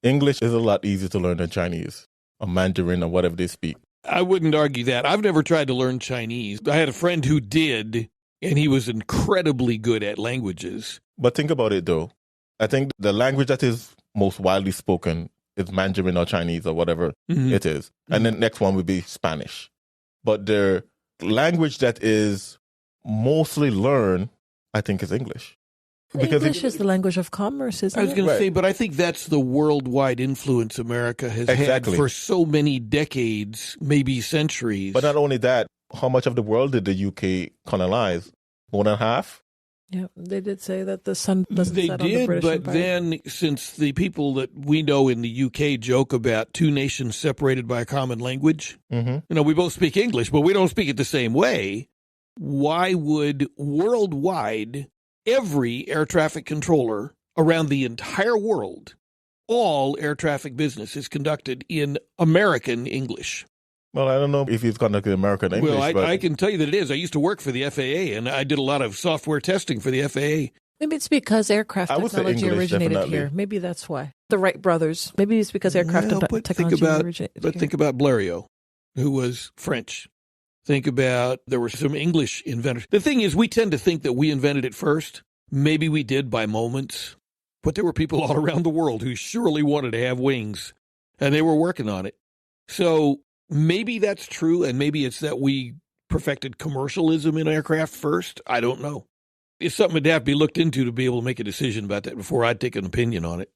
[SPEAKER 3] English is a lot easier to learn than Chinese, or Mandarin, or whatever they speak.
[SPEAKER 1] I wouldn't argue that. I've never tried to learn Chinese. I had a friend who did, and he was incredibly good at languages.
[SPEAKER 3] But think about it, though. I think the language that is most widely spoken is Mandarin or Chinese or whatever it is. And the next one would be Spanish. But the language that is mostly learned, I think, is English.
[SPEAKER 4] Because English is the language of commerce, isn't it?
[SPEAKER 1] I was going to say, but I think that's the worldwide influence America has had for so many decades, maybe centuries.
[SPEAKER 3] But not only that, how much of the world did the UK colonize? More than half?
[SPEAKER 4] Yeah, they did say that the sun doesn't set on the British
[SPEAKER 1] Empire.
[SPEAKER 4] Empire.
[SPEAKER 1] Then, since the people that we know in the UK joke about two nations separated by a common language, we both speak English, but we don't speak it the same way. Why would worldwide every air traffic controller around the entire world, all air traffic business is conducted in American English?
[SPEAKER 3] Well, I don't know if he's conducted American English.
[SPEAKER 1] Well, I can tell you that it is. I used to work for the FAA, and I did a lot of software testing for the FAA.
[SPEAKER 4] Maybe it's because aircraft technology originated
[SPEAKER 3] definitely
[SPEAKER 4] here. Maybe that's why. The Wright brothers. Maybe it's because aircraft technology originated here.
[SPEAKER 1] But think about Blériot, who was French. Think about, there were some English inventors. The thing is, we tend to think that we invented it first. Maybe we did by moments. But there were people all around the world who surely wanted to have wings, and they were working on it. So maybe that's true, and maybe it's that we perfected commercialism in aircraft first. I don't know. It's something that'd have to be looked into to be able to make a decision about that before I'd take an opinion on it.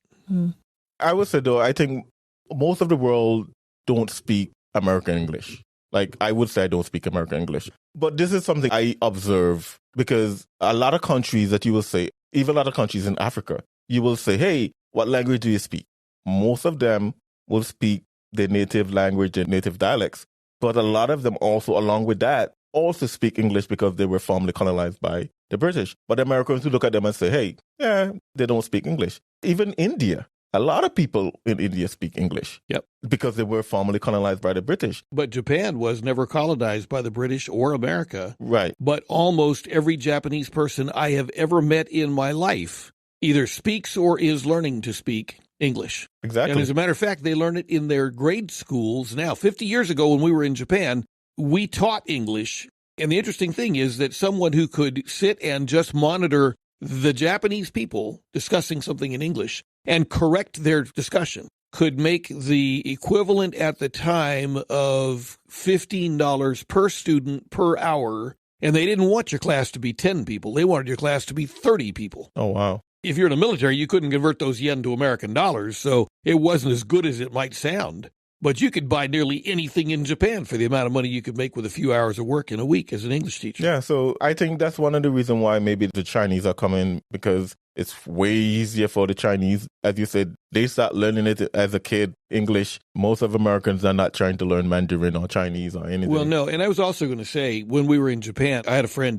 [SPEAKER 3] I would say, though, I think most of the world don't speak American English. Like, I would say I don't speak American English. But this is something I observe because a lot of countries that you will say, even a lot of countries in Africa, you will say, hey, what language do you speak? Most of them will speak their native language, their native dialects. But a lot of them also, along with that, also speak English because they were formerly colonized by the British. But Americans will look at them and say, hey, yeah, they don't speak English. Even India. A lot of people in India speak English.
[SPEAKER 1] Yep.
[SPEAKER 3] Because they were formerly colonized by the British.
[SPEAKER 1] But Japan was never colonized by the British or America.
[SPEAKER 3] Right.
[SPEAKER 1] But almost every Japanese person I have ever met in my life either speaks or is learning to speak English.
[SPEAKER 3] Exactly.
[SPEAKER 1] And as a matter of fact, they learn it in their grade schools. Now, 50 years ago when we were in Japan, we taught English. And the interesting thing is that someone who could sit and just monitor the Japanese people discussing something in English and correct their discussion could make the equivalent at the time of $15 per student per hour. And they didn't want your class to be 10 people. They wanted your class to be 30 people.
[SPEAKER 3] Oh, wow.
[SPEAKER 1] If you're in the military, you couldn't convert those yen to American dollars, so it wasn't as good as it might sound. But you could buy nearly anything in Japan for the amount of money you could make with a few hours of work in a week as an English teacher.
[SPEAKER 3] Yeah, so I think that's one of the reasons why maybe the Chinese are coming, because it's way easier for the Chinese. As you said, they start learning it as a kid, English. Most of Americans are not trying to learn Mandarin or Chinese or anything.
[SPEAKER 1] Well, no, and I was also going to say, when we were in Japan, I had a friend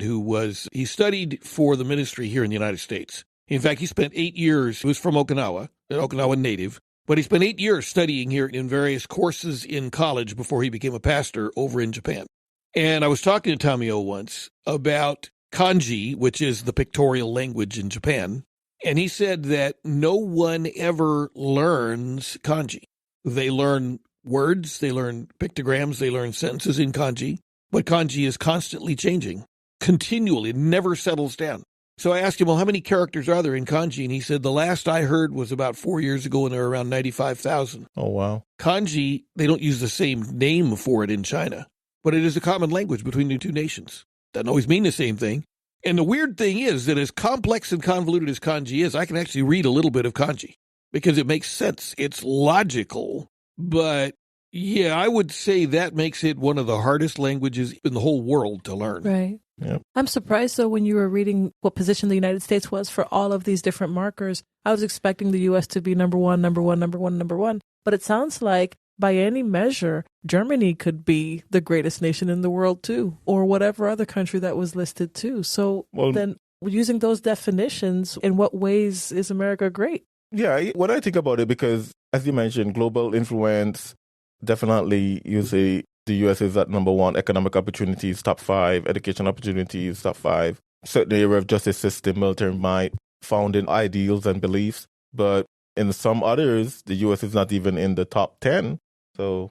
[SPEAKER 1] he studied for the ministry here in the United States. In fact, he spent 8 years, he was from Okinawa, an Okinawan native, but he spent 8 years studying here in various courses in college before he became a pastor over in Japan. And I was talking to Tamio once about kanji, which is the pictorial language in Japan, and he said that no one ever learns kanji. They learn words, they learn pictograms, they learn sentences in kanji, but kanji is constantly changing, continually, it never settles down. So I asked him, well, how many characters are there in kanji? And he said, the last I heard was about 4 years ago, and there were around 95,000.
[SPEAKER 3] Oh, wow.
[SPEAKER 1] Kanji, they don't use the same name for it in China, but it is a common language between the two nations. Doesn't always mean the same thing. And the weird thing is that as complex and convoluted as kanji is, I can actually read a little bit of kanji because it makes sense. It's logical. But yeah, I would say that makes it one of the hardest languages in the whole world to learn.
[SPEAKER 4] Right.
[SPEAKER 3] Yep.
[SPEAKER 4] I'm surprised, though, when you were reading what position the United States was for all of these different markers. I was expecting the U.S. to be number one. But it sounds like, by any measure, Germany could be the greatest nation in the world, too, or whatever other country that was listed, too. So then, using those definitions, in what ways is America great?
[SPEAKER 3] Yeah, when I think about it, because, as you mentioned, global influence, definitely you say the U.S. is at number one, economic opportunities, top 5, education opportunities, top 5, certain area of justice system, military might, founding ideals and beliefs. But in some others, the U.S. is not even in the top 10. So,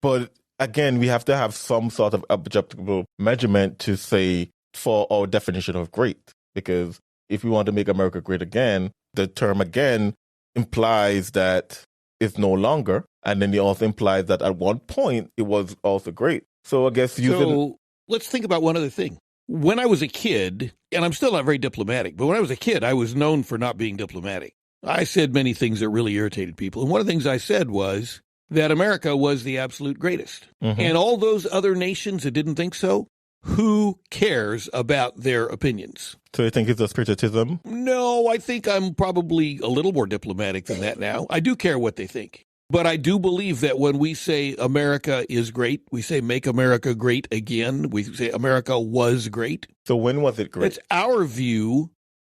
[SPEAKER 3] but again, we have to have some sort of objective measurement to say for our definition of great. Because if we want to make America great again, the term again implies that it's no longer. And then it also implies that at one point it was also great. So I guess
[SPEAKER 1] So let's think about one other thing. When I was a kid, and I'm still not very diplomatic, but when I was a kid, I was known for not being diplomatic. I said many things that really irritated people. And one of the things I said was that America was the absolute greatest. Mm-hmm. And all those other nations that didn't think so, who cares about their opinions?
[SPEAKER 3] So you think it's a criticism?
[SPEAKER 1] No, I think I'm probably a little more diplomatic than that now. I do care what they think. But I do believe that when we say America is great, we say make America great again. We say America was great.
[SPEAKER 3] So when was it great?
[SPEAKER 1] It's our view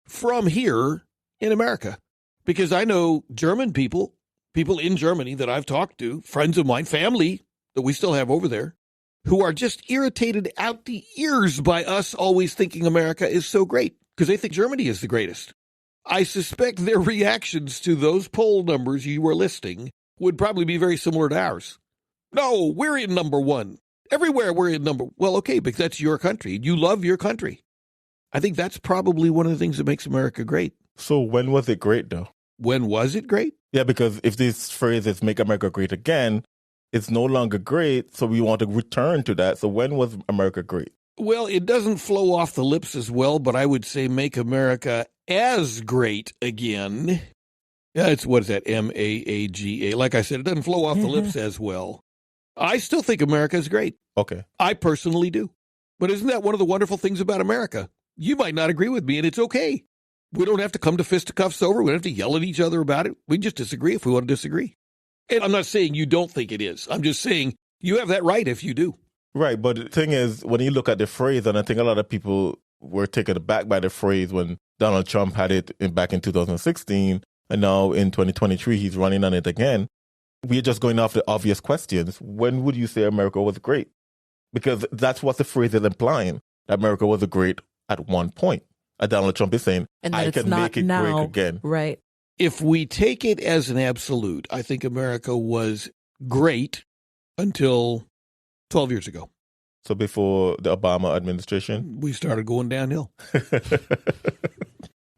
[SPEAKER 1] from here in America. Because I know German people in Germany that I've talked to, friends of mine, family that we still have over there, who are just irritated out the ears by us always thinking America is so great because they think Germany is the greatest. I suspect their reactions to those poll numbers you were listing would probably be very similar to ours. No, we're in number one. Everywhere we're in number. Well, okay, because that's your country. You love your country. I think that's probably one of the things that makes America great.
[SPEAKER 3] So when was it great, though?
[SPEAKER 1] When was it great?
[SPEAKER 3] Yeah, because if this phrase is make America great again, it's no longer great, so we want to return to that. So when was America great?
[SPEAKER 1] Well, it doesn't flow off the lips as well, but I would say make America as great again Yeah, it's, what is that, MAGA? Like I said, it doesn't flow off the lips as well. I still think America is great.
[SPEAKER 3] Okay.
[SPEAKER 1] I personally do. But isn't that one of the wonderful things about America? You might not agree with me, and it's okay. We don't have to come to fisticuffs over. We don't have to yell at each other about it. We just disagree if we want to disagree. And I'm not saying you don't think it is. I'm just saying you have that right if you do.
[SPEAKER 3] Right. But the thing is, when you look at the phrase, and I think a lot of people were taken aback by the phrase when Donald Trump had it back in 2016, and now in 2023, he's running on it again. We're just going off the obvious questions. When would you say America was great? Because that's what the phrase is implying, that America was great at one point. And Donald Trump is saying,
[SPEAKER 4] And
[SPEAKER 3] I can make it
[SPEAKER 4] now.
[SPEAKER 3] great again.
[SPEAKER 4] Right.
[SPEAKER 1] If we take it as an absolute, I think America was great until 12 years ago.
[SPEAKER 3] So before the Obama administration?
[SPEAKER 1] We started going downhill.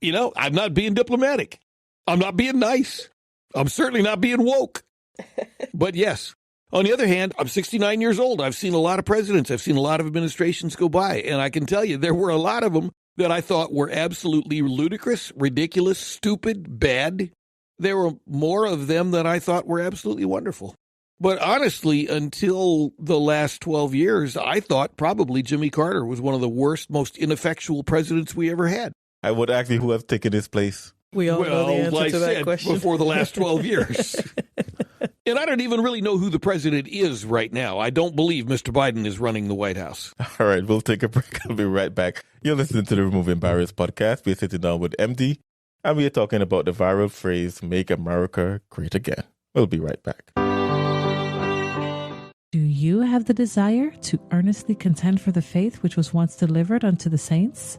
[SPEAKER 1] You know, I'm not being diplomatic. I'm not being nice. I'm certainly not being woke. But yes. On the other hand, I'm 69 years old. I've seen a lot of presidents. I've seen a lot of administrations go by. And I can tell you there were a lot of them that I thought were absolutely ludicrous, ridiculous, stupid, bad. There were more of them that I thought were absolutely wonderful. But honestly, until the last 12 years, I thought probably Jimmy Carter was one of the worst, most ineffectual presidents we ever had.
[SPEAKER 3] I would ask you who has taken his place.
[SPEAKER 4] We all know the answer
[SPEAKER 1] like
[SPEAKER 4] to
[SPEAKER 1] I
[SPEAKER 4] that
[SPEAKER 1] said,
[SPEAKER 4] question.
[SPEAKER 1] before the last 12 years. And I don't even really know who the president is right now. I don't believe Mr. Biden is running the White House.
[SPEAKER 3] All right, we'll take a break. I'll be right back. You're listening to the Removing Barriers podcast. We're sitting down with MD, and we are talking about the viral phrase, Make America Great Again. We'll be right back.
[SPEAKER 2] Do you have the desire to earnestly contend for the faith which was once delivered unto the saints?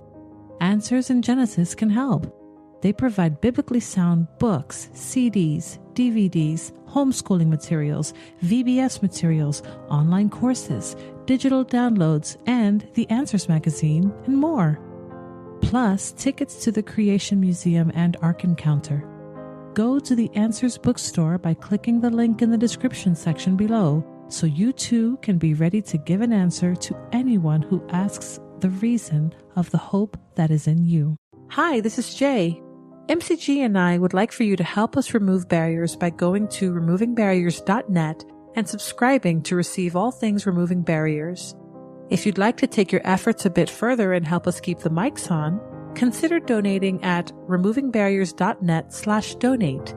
[SPEAKER 2] Answers in Genesis can help. They provide biblically sound books, CDs, DVDs, homeschooling materials, VBS materials, online courses, digital downloads, and the Answers magazine, and more. Plus, tickets to the Creation Museum and Ark Encounter. Go to the Answers bookstore by clicking the link in the description section below, so you too can be ready to give an answer to anyone who asks the reason of the hope that is in you. Hi, this is Jay. MCG and I would like for you to help us remove barriers by going to removingbarriers.net and subscribing to receive all things Removing Barriers. If you'd like to take your efforts a bit further and help us keep the mics on, consider donating at removingbarriers.net/donate.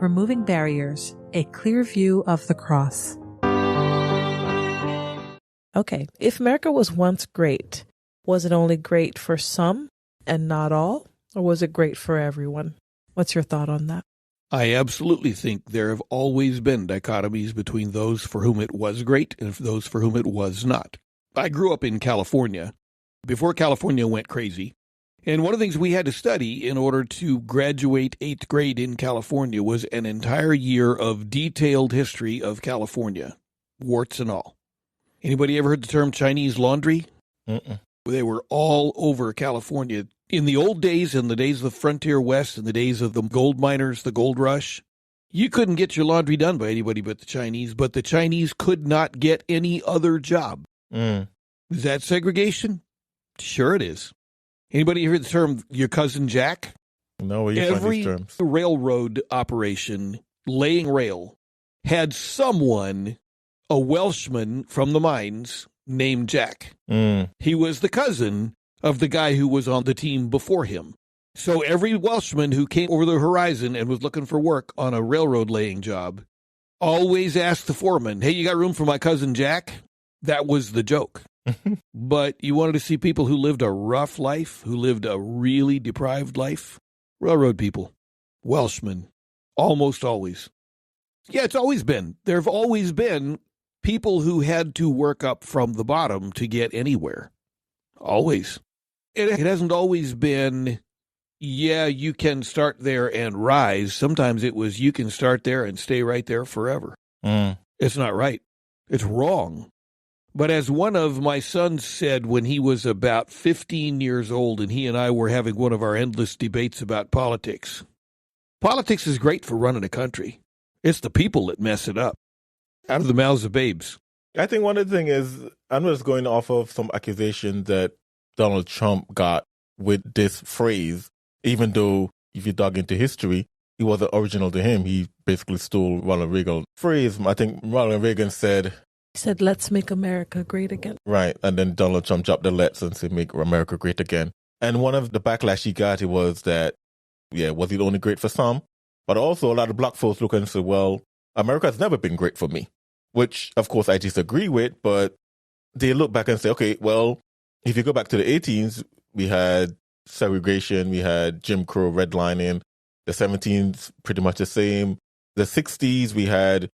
[SPEAKER 2] Removing Barriers, a clear view of the cross.
[SPEAKER 4] Okay, if America was once great, was it only great for some and not all? Or was it great for everyone? What's your thought on that?
[SPEAKER 1] I absolutely think there have always been dichotomies between those for whom it was great and those for whom it was not. I grew up in California before California went crazy. And one of the things we had to study in order to graduate 8th grade in California was an entire year of detailed history of California, warts and all. Anybody ever heard the term Chinese laundry?
[SPEAKER 3] Mm-mm.
[SPEAKER 1] They were all over California. In the old days, in the days of the frontier west, in the days of the gold miners, the gold rush, you couldn't get your laundry done by anybody but the Chinese could not get any other job.
[SPEAKER 3] Mm.
[SPEAKER 1] Is that segregation? Sure it is. Anybody hear the term your cousin Jack?
[SPEAKER 3] No, where you find these terms?
[SPEAKER 1] Every railroad operation, laying rail, had someone, a Welshman from the mines, named Jack.
[SPEAKER 3] Mm.
[SPEAKER 1] He was the cousin of the guy who was on the team before him. So every Welshman who came over the horizon and was looking for work on a railroad laying job always asked the foreman, hey, you got room for my cousin Jack? That was the joke. But you wanted to see people who lived a rough life, who lived a really deprived life? Railroad people, Welshmen, almost always. Yeah, it's always been. There have always been people who had to work up from the bottom to get anywhere. Always. It hasn't always been, yeah, you can start there and rise. Sometimes it was you can start there and stay right there forever.
[SPEAKER 3] Mm.
[SPEAKER 1] It's not right. It's wrong. But as one of my sons said when he was about 15 years old and he and I were having one of our endless debates about politics, politics is great for running a country. It's the people that mess it up. Out of the mouths of babes.
[SPEAKER 3] I think one of the things is, I'm just going off of some accusations that Donald Trump got with this phrase, even though if you dug into history, it wasn't original to him. He basically stole Ronald Reagan's phrase. I think Ronald Reagan said,
[SPEAKER 4] He said, let's make America great again.
[SPEAKER 3] right. And then Donald Trump dropped the let's and said, make America great again. And one of the backlash he got, it was that, yeah, was it only great for some? But also a lot of black folks look and say, well, America's never been great for me, which of course I disagree with, but they look back and say, okay, well, if you go back to the 18s, we had segregation, we had Jim Crow redlining, the 17s pretty much the same. The 60s, we had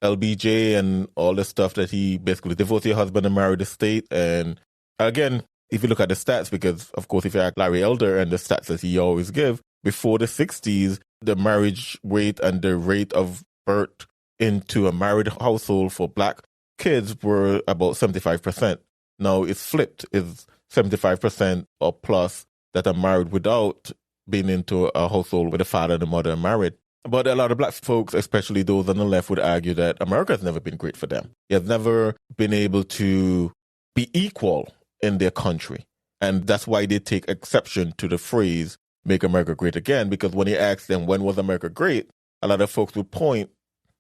[SPEAKER 3] LBJ and all the stuff that he basically divorced your husband and married the state. And again, if you look at the stats, because of course, if you ask Larry Elder and the stats that he always give, before the 60s, the marriage rate and the rate of birth into a married household for black kids were about 75%. Now it's flipped. It's 75% or plus that are married without being into a household with a father and a mother married. But a lot of black folks, especially those on the left, would argue that America has never been great for them. They have never been able to be equal in their country. And that's why they take exception to the phrase, make America great again, because when you ask them, when was America great? A lot of folks would point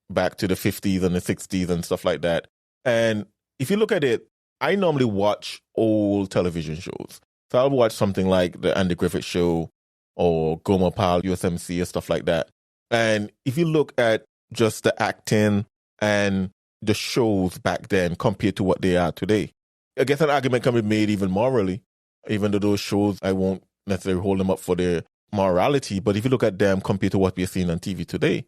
[SPEAKER 3] back to the 50s and the 60s and stuff like that. And if you look at it, I normally watch old television shows. So I'll watch something like the Andy Griffith Show or Gomer Pyle, USMC, or stuff like that. And if you look at just the acting and the shows back then compared to what they are today, I guess an argument can be made even morally, even though those shows, I won't necessarily hold them up for their morality. But if you look at them compared to what we're seeing on TV today,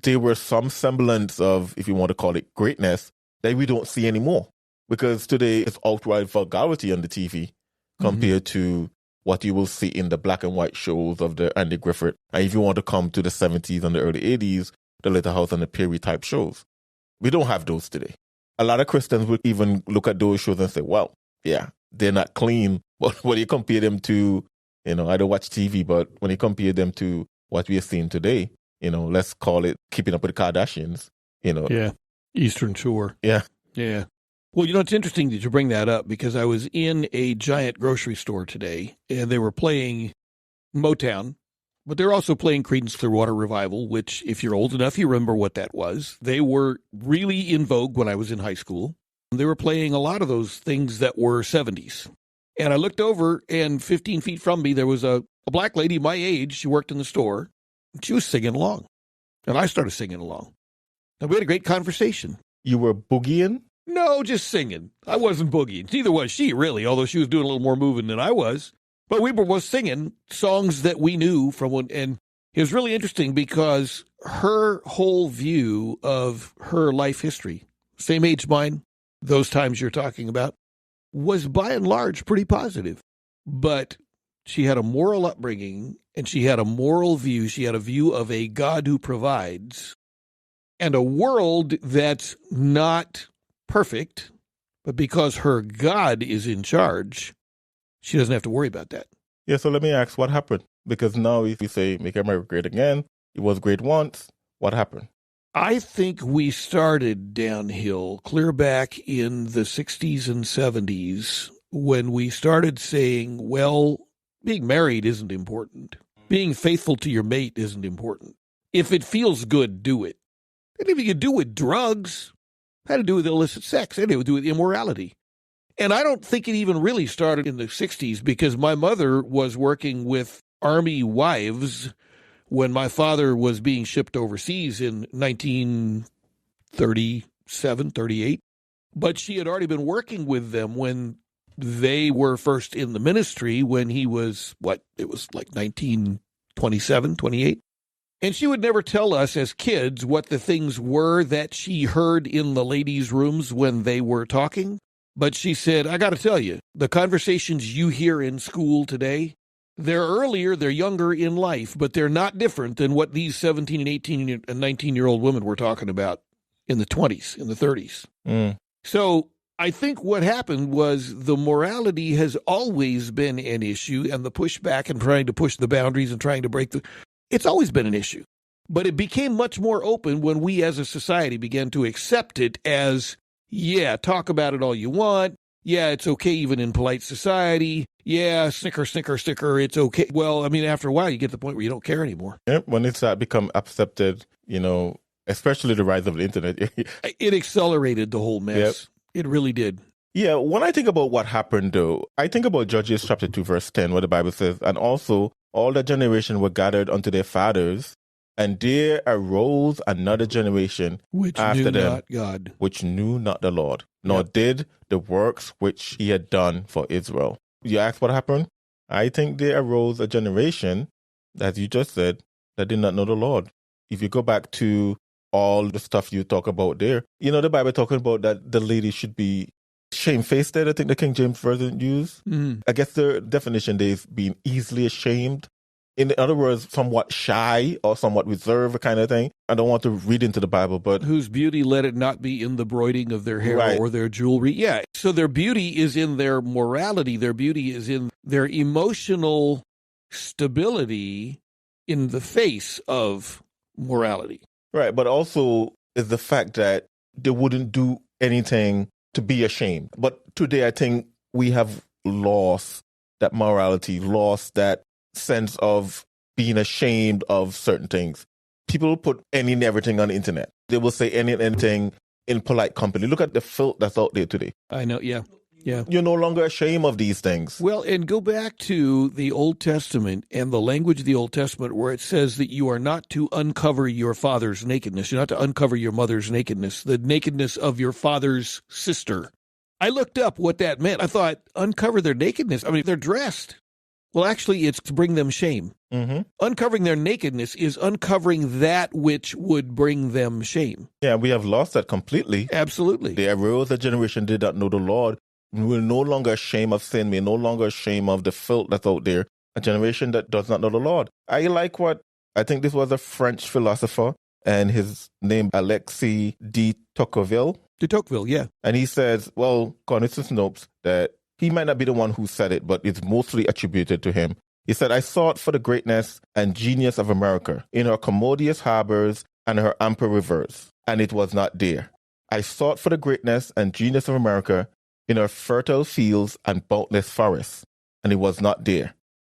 [SPEAKER 3] there were some semblance of, if you want to call it greatness, that we don't see anymore. Because today it's outright vulgarity on the TV compared to what you will see in the black and white shows of the Andy Griffith. And if you want to come to the 70s and the early 80s, the Little House and the Perry type shows. We don't have those today. A lot of Christians would even look at those shows and say, well, yeah, they're not clean. But when you compare them to, I don't watch TV, but when you compare them to what we are seeing today, let's call it Keeping Up with the Kardashians,
[SPEAKER 1] Yeah, Eastern Shore.
[SPEAKER 3] Yeah.
[SPEAKER 1] Yeah. Well, it's interesting that you bring that up because I was in a giant grocery store today and they were playing Motown, but they're also playing Creedence Clearwater Revival, which if you're old enough, you remember what that was. They were really in vogue when I was in high school. They were playing a lot of those things that were 70s. And I looked over and 15 feet from me, there was a black lady my age. She worked in the store. And she was singing along. And I started singing along. And we had a great conversation.
[SPEAKER 3] You were boogieing?
[SPEAKER 1] No, just singing. I wasn't boogieing. Neither was she, really, although she was doing a little more moving than I was. But we were both singing songs that we knew from when, and it was really interesting because her whole view of her life history, same age mine, those times you're talking about, was by and large pretty positive. But she had a moral upbringing and she had a moral view. She had a view of a God who provides and a world that's not perfect, but because her God is in charge, she doesn't have to worry about that.
[SPEAKER 3] Yeah, so let me ask, what happened? Because now if you say, make America great again, it was great once, what happened?
[SPEAKER 1] I think we started downhill clear back in the 60s and 70s when we started saying, well, being married isn't important. Being faithful to your mate isn't important. If it feels good, do it. And if you can do it with drugs, had to do with illicit sex, and it would do with immorality. And I don't think it even really started in the 60s because my mother was working with Army wives when my father was being shipped overseas in 1937, 38. But she had already been working with them when they were first in the ministry when he was, it was like 1927, 28. And she would never tell us as kids what the things were that she heard in the ladies' rooms when they were talking. But she said, I got to tell you, the conversations you hear in school today, they're earlier, they're younger in life, but they're not different than what these 17 and 18 and 19-year-old women were talking about in the 20s, in the 30s. So I think what happened was the morality has always been an issue and the pushback and trying to push the boundaries and trying to break it's always been an issue. But it became much more open when we as a society began to accept it as, yeah, talk about it all you want. Yeah, it's okay even in polite society. yeah, snicker, snicker, snicker, it's okay. Well, I mean, after a while, you get to the point where you don't care anymore.
[SPEAKER 3] Yep, when it's become accepted, especially the rise of the internet.
[SPEAKER 1] It accelerated the whole mess. Yep. It really did.
[SPEAKER 3] Yeah, when I think about what happened, though, I think about Judges chapter 2, verse 10, where the Bible says, and also all the generation were gathered unto their fathers, and there arose another generation
[SPEAKER 1] which
[SPEAKER 3] after
[SPEAKER 1] knew
[SPEAKER 3] them,
[SPEAKER 1] not God,
[SPEAKER 3] which knew not the Lord, nor did the works which he had done for Israel. You ask what happened? I think there arose a generation, as you just said, that did not know the Lord. If you go back to all the stuff you talk about there, the Bible talking about that the lady should be shamefaced there, I think the King James Version used.
[SPEAKER 1] Mm.
[SPEAKER 3] I guess the definition there is being easily ashamed. In other words, somewhat shy or somewhat reserved kind of thing. I don't want to read into the Bible, but
[SPEAKER 1] whose beauty let it not be in the broiding of their hair
[SPEAKER 3] right.
[SPEAKER 1] or their jewelry. Yeah. So their beauty is in their morality. Their beauty is in their emotional stability in the face of morality.
[SPEAKER 3] Right. But also is the fact that they wouldn't do anything to be ashamed. But today, I think we have lost that morality, lost that sense of being ashamed of certain things. People put any and everything on the internet. They will say anything in polite company. Look at the filth that's out there today.
[SPEAKER 1] I know, yeah. Yeah.
[SPEAKER 3] You're no longer ashamed of these things.
[SPEAKER 1] Well, and go back to the Old Testament and the language of the Old Testament where it says that you are not to uncover your father's nakedness. You're not to uncover your mother's nakedness, the nakedness of your father's sister. I looked up what that meant. I thought, uncover their nakedness. I mean, they're dressed. Well, actually, it's to bring them shame.
[SPEAKER 3] Mm-hmm.
[SPEAKER 1] Uncovering their nakedness is uncovering that which would bring them shame.
[SPEAKER 3] Yeah, we have lost that completely.
[SPEAKER 1] Absolutely.
[SPEAKER 3] The arose a generation did not know the Lord. We're no longer ashamed of sin. We're no longer ashamed of the filth that's out there. A generation that does not know the Lord. I like what, I think this was a French philosopher, and his name Alexis de Tocqueville.
[SPEAKER 1] De Tocqueville, yeah.
[SPEAKER 3] And he says, well, according to Snopes, that he might not be the one who said it, but it's mostly attributed to him. He said, I sought for the greatness and genius of America in her commodious harbors and her ample rivers, and it was not there. I sought for the greatness and genius of America in her fertile fields and boundless forests, and it was not there.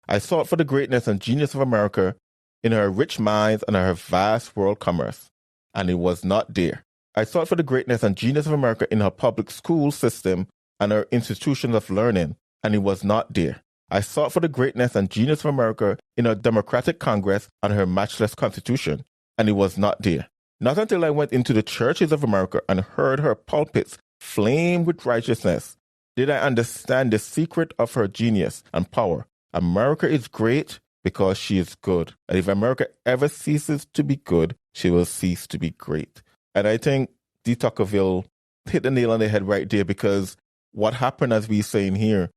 [SPEAKER 3] I sought for the greatness and genius of America in her rich mines and her vast world commerce, and it was not there. I sought for the greatness and genius of America in her public school system and her institutions of learning, and it was not there. I sought for the greatness and genius of America in her democratic Congress and her matchless Constitution, and it was not there. Not until I went into the churches of America and heard her pulpits flame with righteousness did I understand the secret of her genius and power. America is great because she is good. And if America ever ceases to be good, she will cease to be great. And I think de Tocqueville hit the nail on the head right there, because what happened, as we say in here,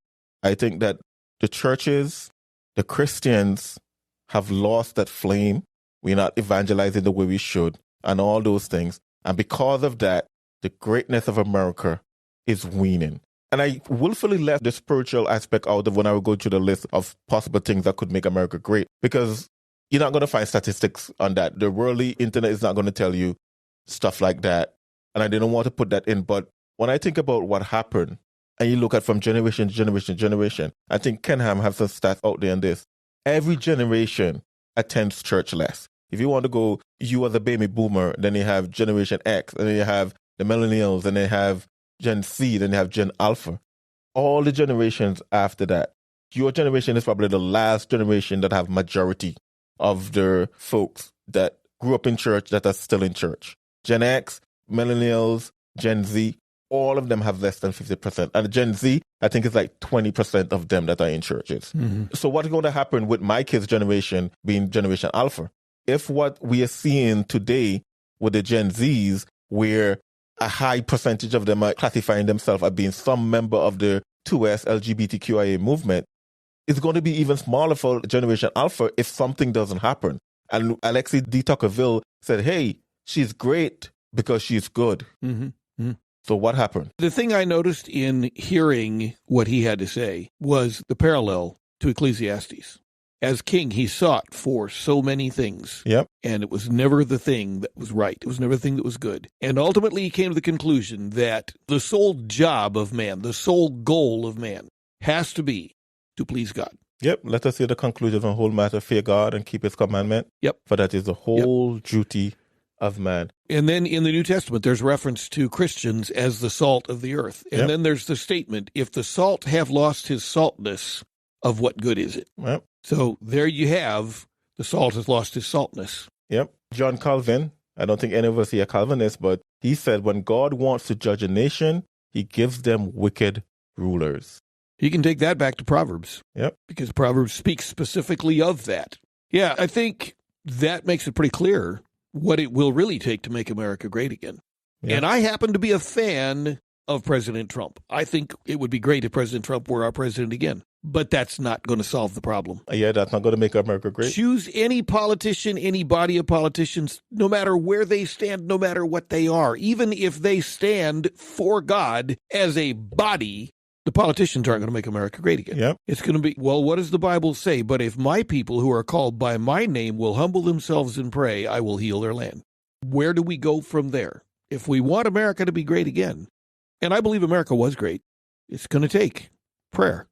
[SPEAKER 3] I think that the churches, the Christians have lost that flame. We're not evangelizing the way we should and all those things. And because of that, the greatness of America is waning. And I willfully left the spiritual aspect out of when I would go through the list of possible things that could make America great, because you're not going to find statistics on that. The worldly internet is not going to tell you stuff like that. And I didn't want to put that in. But when I think about what happened, and you look at from generation to generation to generation, I think Kenham has some stats out there on this. Every generation attends church less. If you want to go, you as a baby boomer, then you have Generation X, and then you have the millennials, and they have Gen Z, then they have Gen Alpha. All the generations after that, your generation is probably the last generation that have majority of the folks that grew up in church that are still in church. Gen X, millennials, Gen Z, all of them have less than 50%. And Gen Z, I think it's like 20% of them that are in churches. Mm-hmm. So what's going to happen with my kids' generation being Generation Alpha? If what we are seeing today with the Gen Zs, where a high percentage of them are classifying themselves as being some member of the 2S LGBTQIA movement, it's going to be even smaller for Generation Alpha if something doesn't happen. And Alexis de Tocqueville said, hey, she's great because she's good. Mm-hmm. Mm-hmm. So what happened?
[SPEAKER 1] The thing I noticed in hearing what he had to say was the parallel to Ecclesiastes. As king, he sought for so many things.
[SPEAKER 3] Yep.
[SPEAKER 1] And it was never the thing that was right. It was never the thing that was good. And ultimately, he came to the conclusion that the sole job of man, the sole goal of man, has to be to please God.
[SPEAKER 3] Yep. Let us hear the conclusion of the whole matter. Fear God and keep his commandment.
[SPEAKER 1] Yep.
[SPEAKER 3] For that is the whole duty of man.
[SPEAKER 1] And then in the New Testament, there's reference to Christians as the salt of the earth. And then there's the statement, if the salt have lost his saltness, of what good is it?
[SPEAKER 3] Yep.
[SPEAKER 1] So there you have, the salt has lost his saltness.
[SPEAKER 3] Yep. John Calvin, I don't think any of us here are Calvinists, but he said when God wants to judge a nation, he gives them wicked rulers.
[SPEAKER 1] You can take that back to Proverbs.
[SPEAKER 3] Yep.
[SPEAKER 1] Because Proverbs speaks specifically of that. Yeah, I think that makes it pretty clear what it will really take to make America great again. Yep. And I happen to be a fan of President Trump. I think it would be great if President Trump were our president again. But that's not going to solve the problem.
[SPEAKER 3] Yeah, that's not going to make America great.
[SPEAKER 1] Choose any politician, any body of politicians, no matter where they stand, no matter what they are. Even if they stand for God as a body, the politicians aren't going to make America great again.
[SPEAKER 3] Yep.
[SPEAKER 1] It's going to be, well, what does the Bible say? But if my people who are called by my name will humble themselves and pray, I will heal their land. Where do we go from there? If we want America to be great again, and I believe America was great, it's going to take prayer.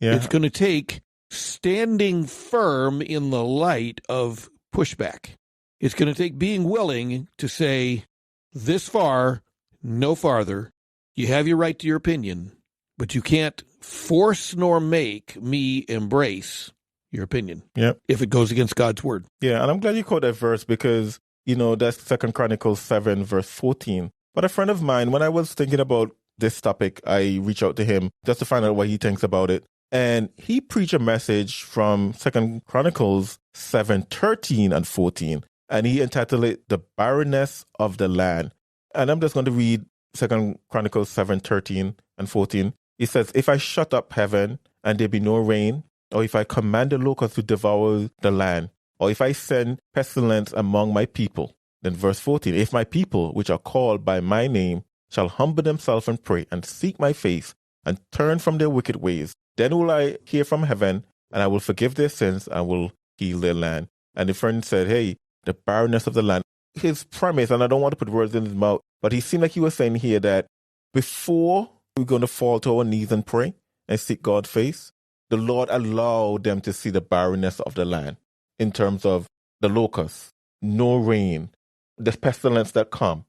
[SPEAKER 1] Yeah. It's going to take standing firm in the light of pushback. It's going to take being willing to say, this far, no farther. You have your right to your opinion, but you can't force nor make me embrace your opinion.
[SPEAKER 3] Yep.
[SPEAKER 1] If it goes against God's word.
[SPEAKER 3] Yeah, and I'm glad you quote that verse because, that's 2 Chronicles 7, verse 14. But a friend of mine, when I was thinking about this topic, I reached out to him just to find out what he thinks about it. And he preached a message from 2 Chronicles 7, 13 and 14. And he entitled it, The Barrenness of the Land. And I'm just going to read 2 Chronicles 7, 13 and 14. He says, if I shut up heaven and there be no rain, or if I command the locusts to devour the land, or if I send pestilence among my people. Then verse 14, if my people, which are called by my name, shall humble themselves and pray and seek my face and turn from their wicked ways, then will I hear from heaven and I will forgive their sins and will heal their land. And the friend said, hey, the barrenness of the land. His premise, and I don't want to put words in his mouth, but he seemed like he was saying here that before we're going to fall to our knees and pray and seek God's face, the Lord allowed them to see the barrenness of the land in terms of the locusts, no rain, the pestilence that come.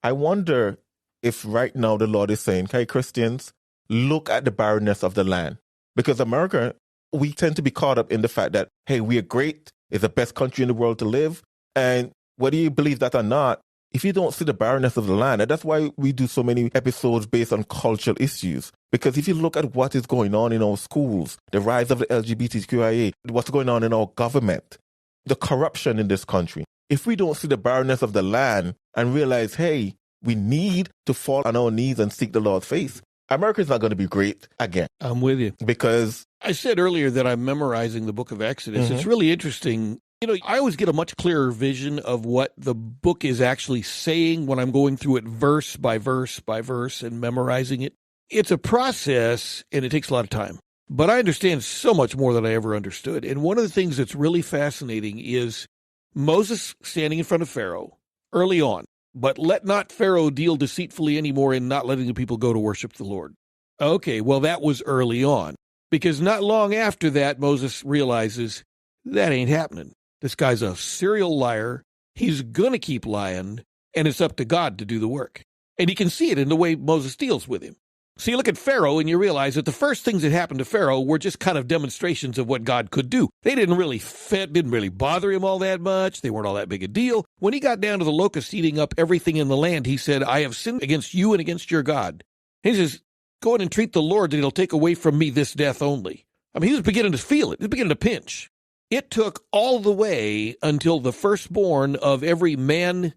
[SPEAKER 3] I wonder if right now the Lord is saying, hey, Christians, look at the barrenness of the land. Because America, we tend to be caught up in the fact that, hey, we are great, it's the best country in the world to live. And whether you believe that or not, if you don't see the barrenness of the land, and that's why we do so many episodes based on cultural issues. Because if you look at what is going on in our schools, the rise of the LGBTQIA, what's going on in our government, the corruption in this country, if we don't see the barrenness of the land and realize, hey, we need to fall on our knees and seek the Lord's face, America's not going to be great again.
[SPEAKER 1] I'm with you.
[SPEAKER 3] Because
[SPEAKER 1] I said earlier that I'm memorizing the book of Exodus. It's really interesting. I always get a much clearer vision of what the book is actually saying when I'm going through it verse by verse by verse and memorizing it. It's a process and it takes a lot of time. But I understand so much more than I ever understood. And one of the things that's really fascinating is Moses standing in front of Pharaoh early on. But let not Pharaoh deal deceitfully anymore in not letting the people go to worship the Lord. Okay, well, that was early on. Because not long after that, Moses realizes that ain't happening. This guy's a serial liar. He's going to keep lying, and it's up to God to do the work. And you can see it in the way Moses deals with him. So you look at Pharaoh and you realize that the first things that happened to Pharaoh were just kind of demonstrations of what God could do. They didn't really bother him all that much. They weren't all that big a deal. When he got down to the locusts eating up everything in the land, he said, I have sinned against you and against your God. And he says, go and entreat the Lord that he'll take away from me this death only. I mean, he was beginning to feel it. He was beginning to pinch. It took all the way until the firstborn of every man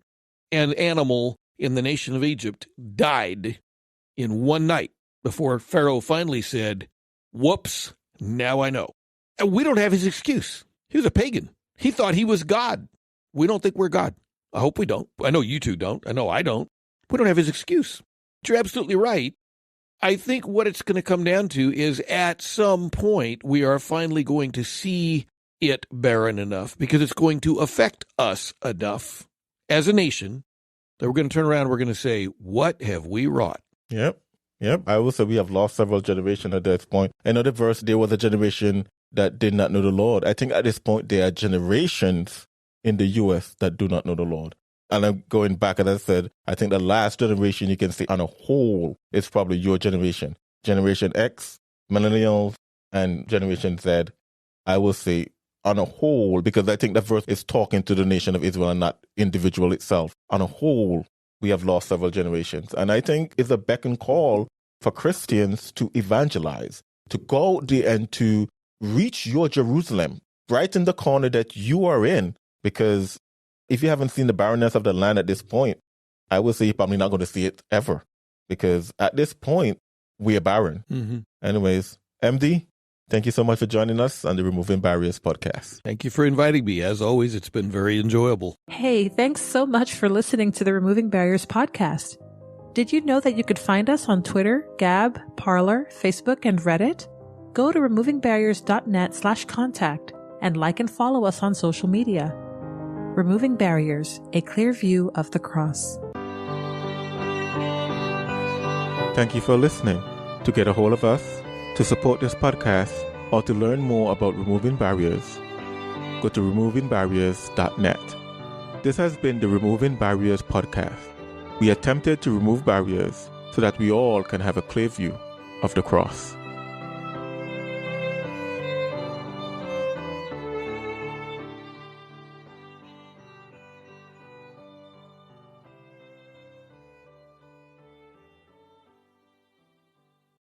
[SPEAKER 1] and animal in the nation of Egypt died in one night before Pharaoh finally said, whoops, now I know. And we don't have his excuse. He was a pagan. He thought he was God. We don't think we're God. I hope we don't. I know you two don't. I know I don't. We don't have his excuse. But you're absolutely right. I think what it's going to come down to is at some point we are finally going to see it barren enough because it's going to affect us enough as a nation that we're going to turn around and we're going to say, what have we wrought?
[SPEAKER 3] Yep. Yep, I will say we have lost several generations at this point. Another verse, there was a generation that did not know the Lord. I think at this point there are generations in the U.S. that do not know the Lord. And I'm going back, as I said, I think the last generation you can say on a whole is probably your generation. Generation X, Millennials, and Generation Z, I will say on a whole, because I think the verse is talking to the nation of Israel and not individual itself. On a whole, we have lost several generations. And I think it's a beck and call for Christians to evangelize, to go out there and to reach your Jerusalem right in the corner that you are in. Because if you haven't seen the barrenness of the land at this point, I would say you're probably not going to see it ever. Because at this point, we are barren.
[SPEAKER 1] Mm-hmm.
[SPEAKER 3] Anyways, MD, thank you so much for joining us on the Removing Barriers podcast.
[SPEAKER 1] Thank you for inviting me. As always, it's been very enjoyable.
[SPEAKER 2] Hey, thanks so much for listening to the Removing Barriers podcast. Did you know that you could find us on Twitter, Gab, Parler, Facebook, and Reddit? Go to removingbarriers.net/contact and like and follow us on social media. Removing Barriers, a clear view of the cross.
[SPEAKER 3] Thank you for listening. To get a hold of us, to support this podcast, or to learn more about Removing Barriers, go to removingbarriers.net. This has been the Removing Barriers podcast. We attempted to remove barriers so that we all can have a clear view of the cross.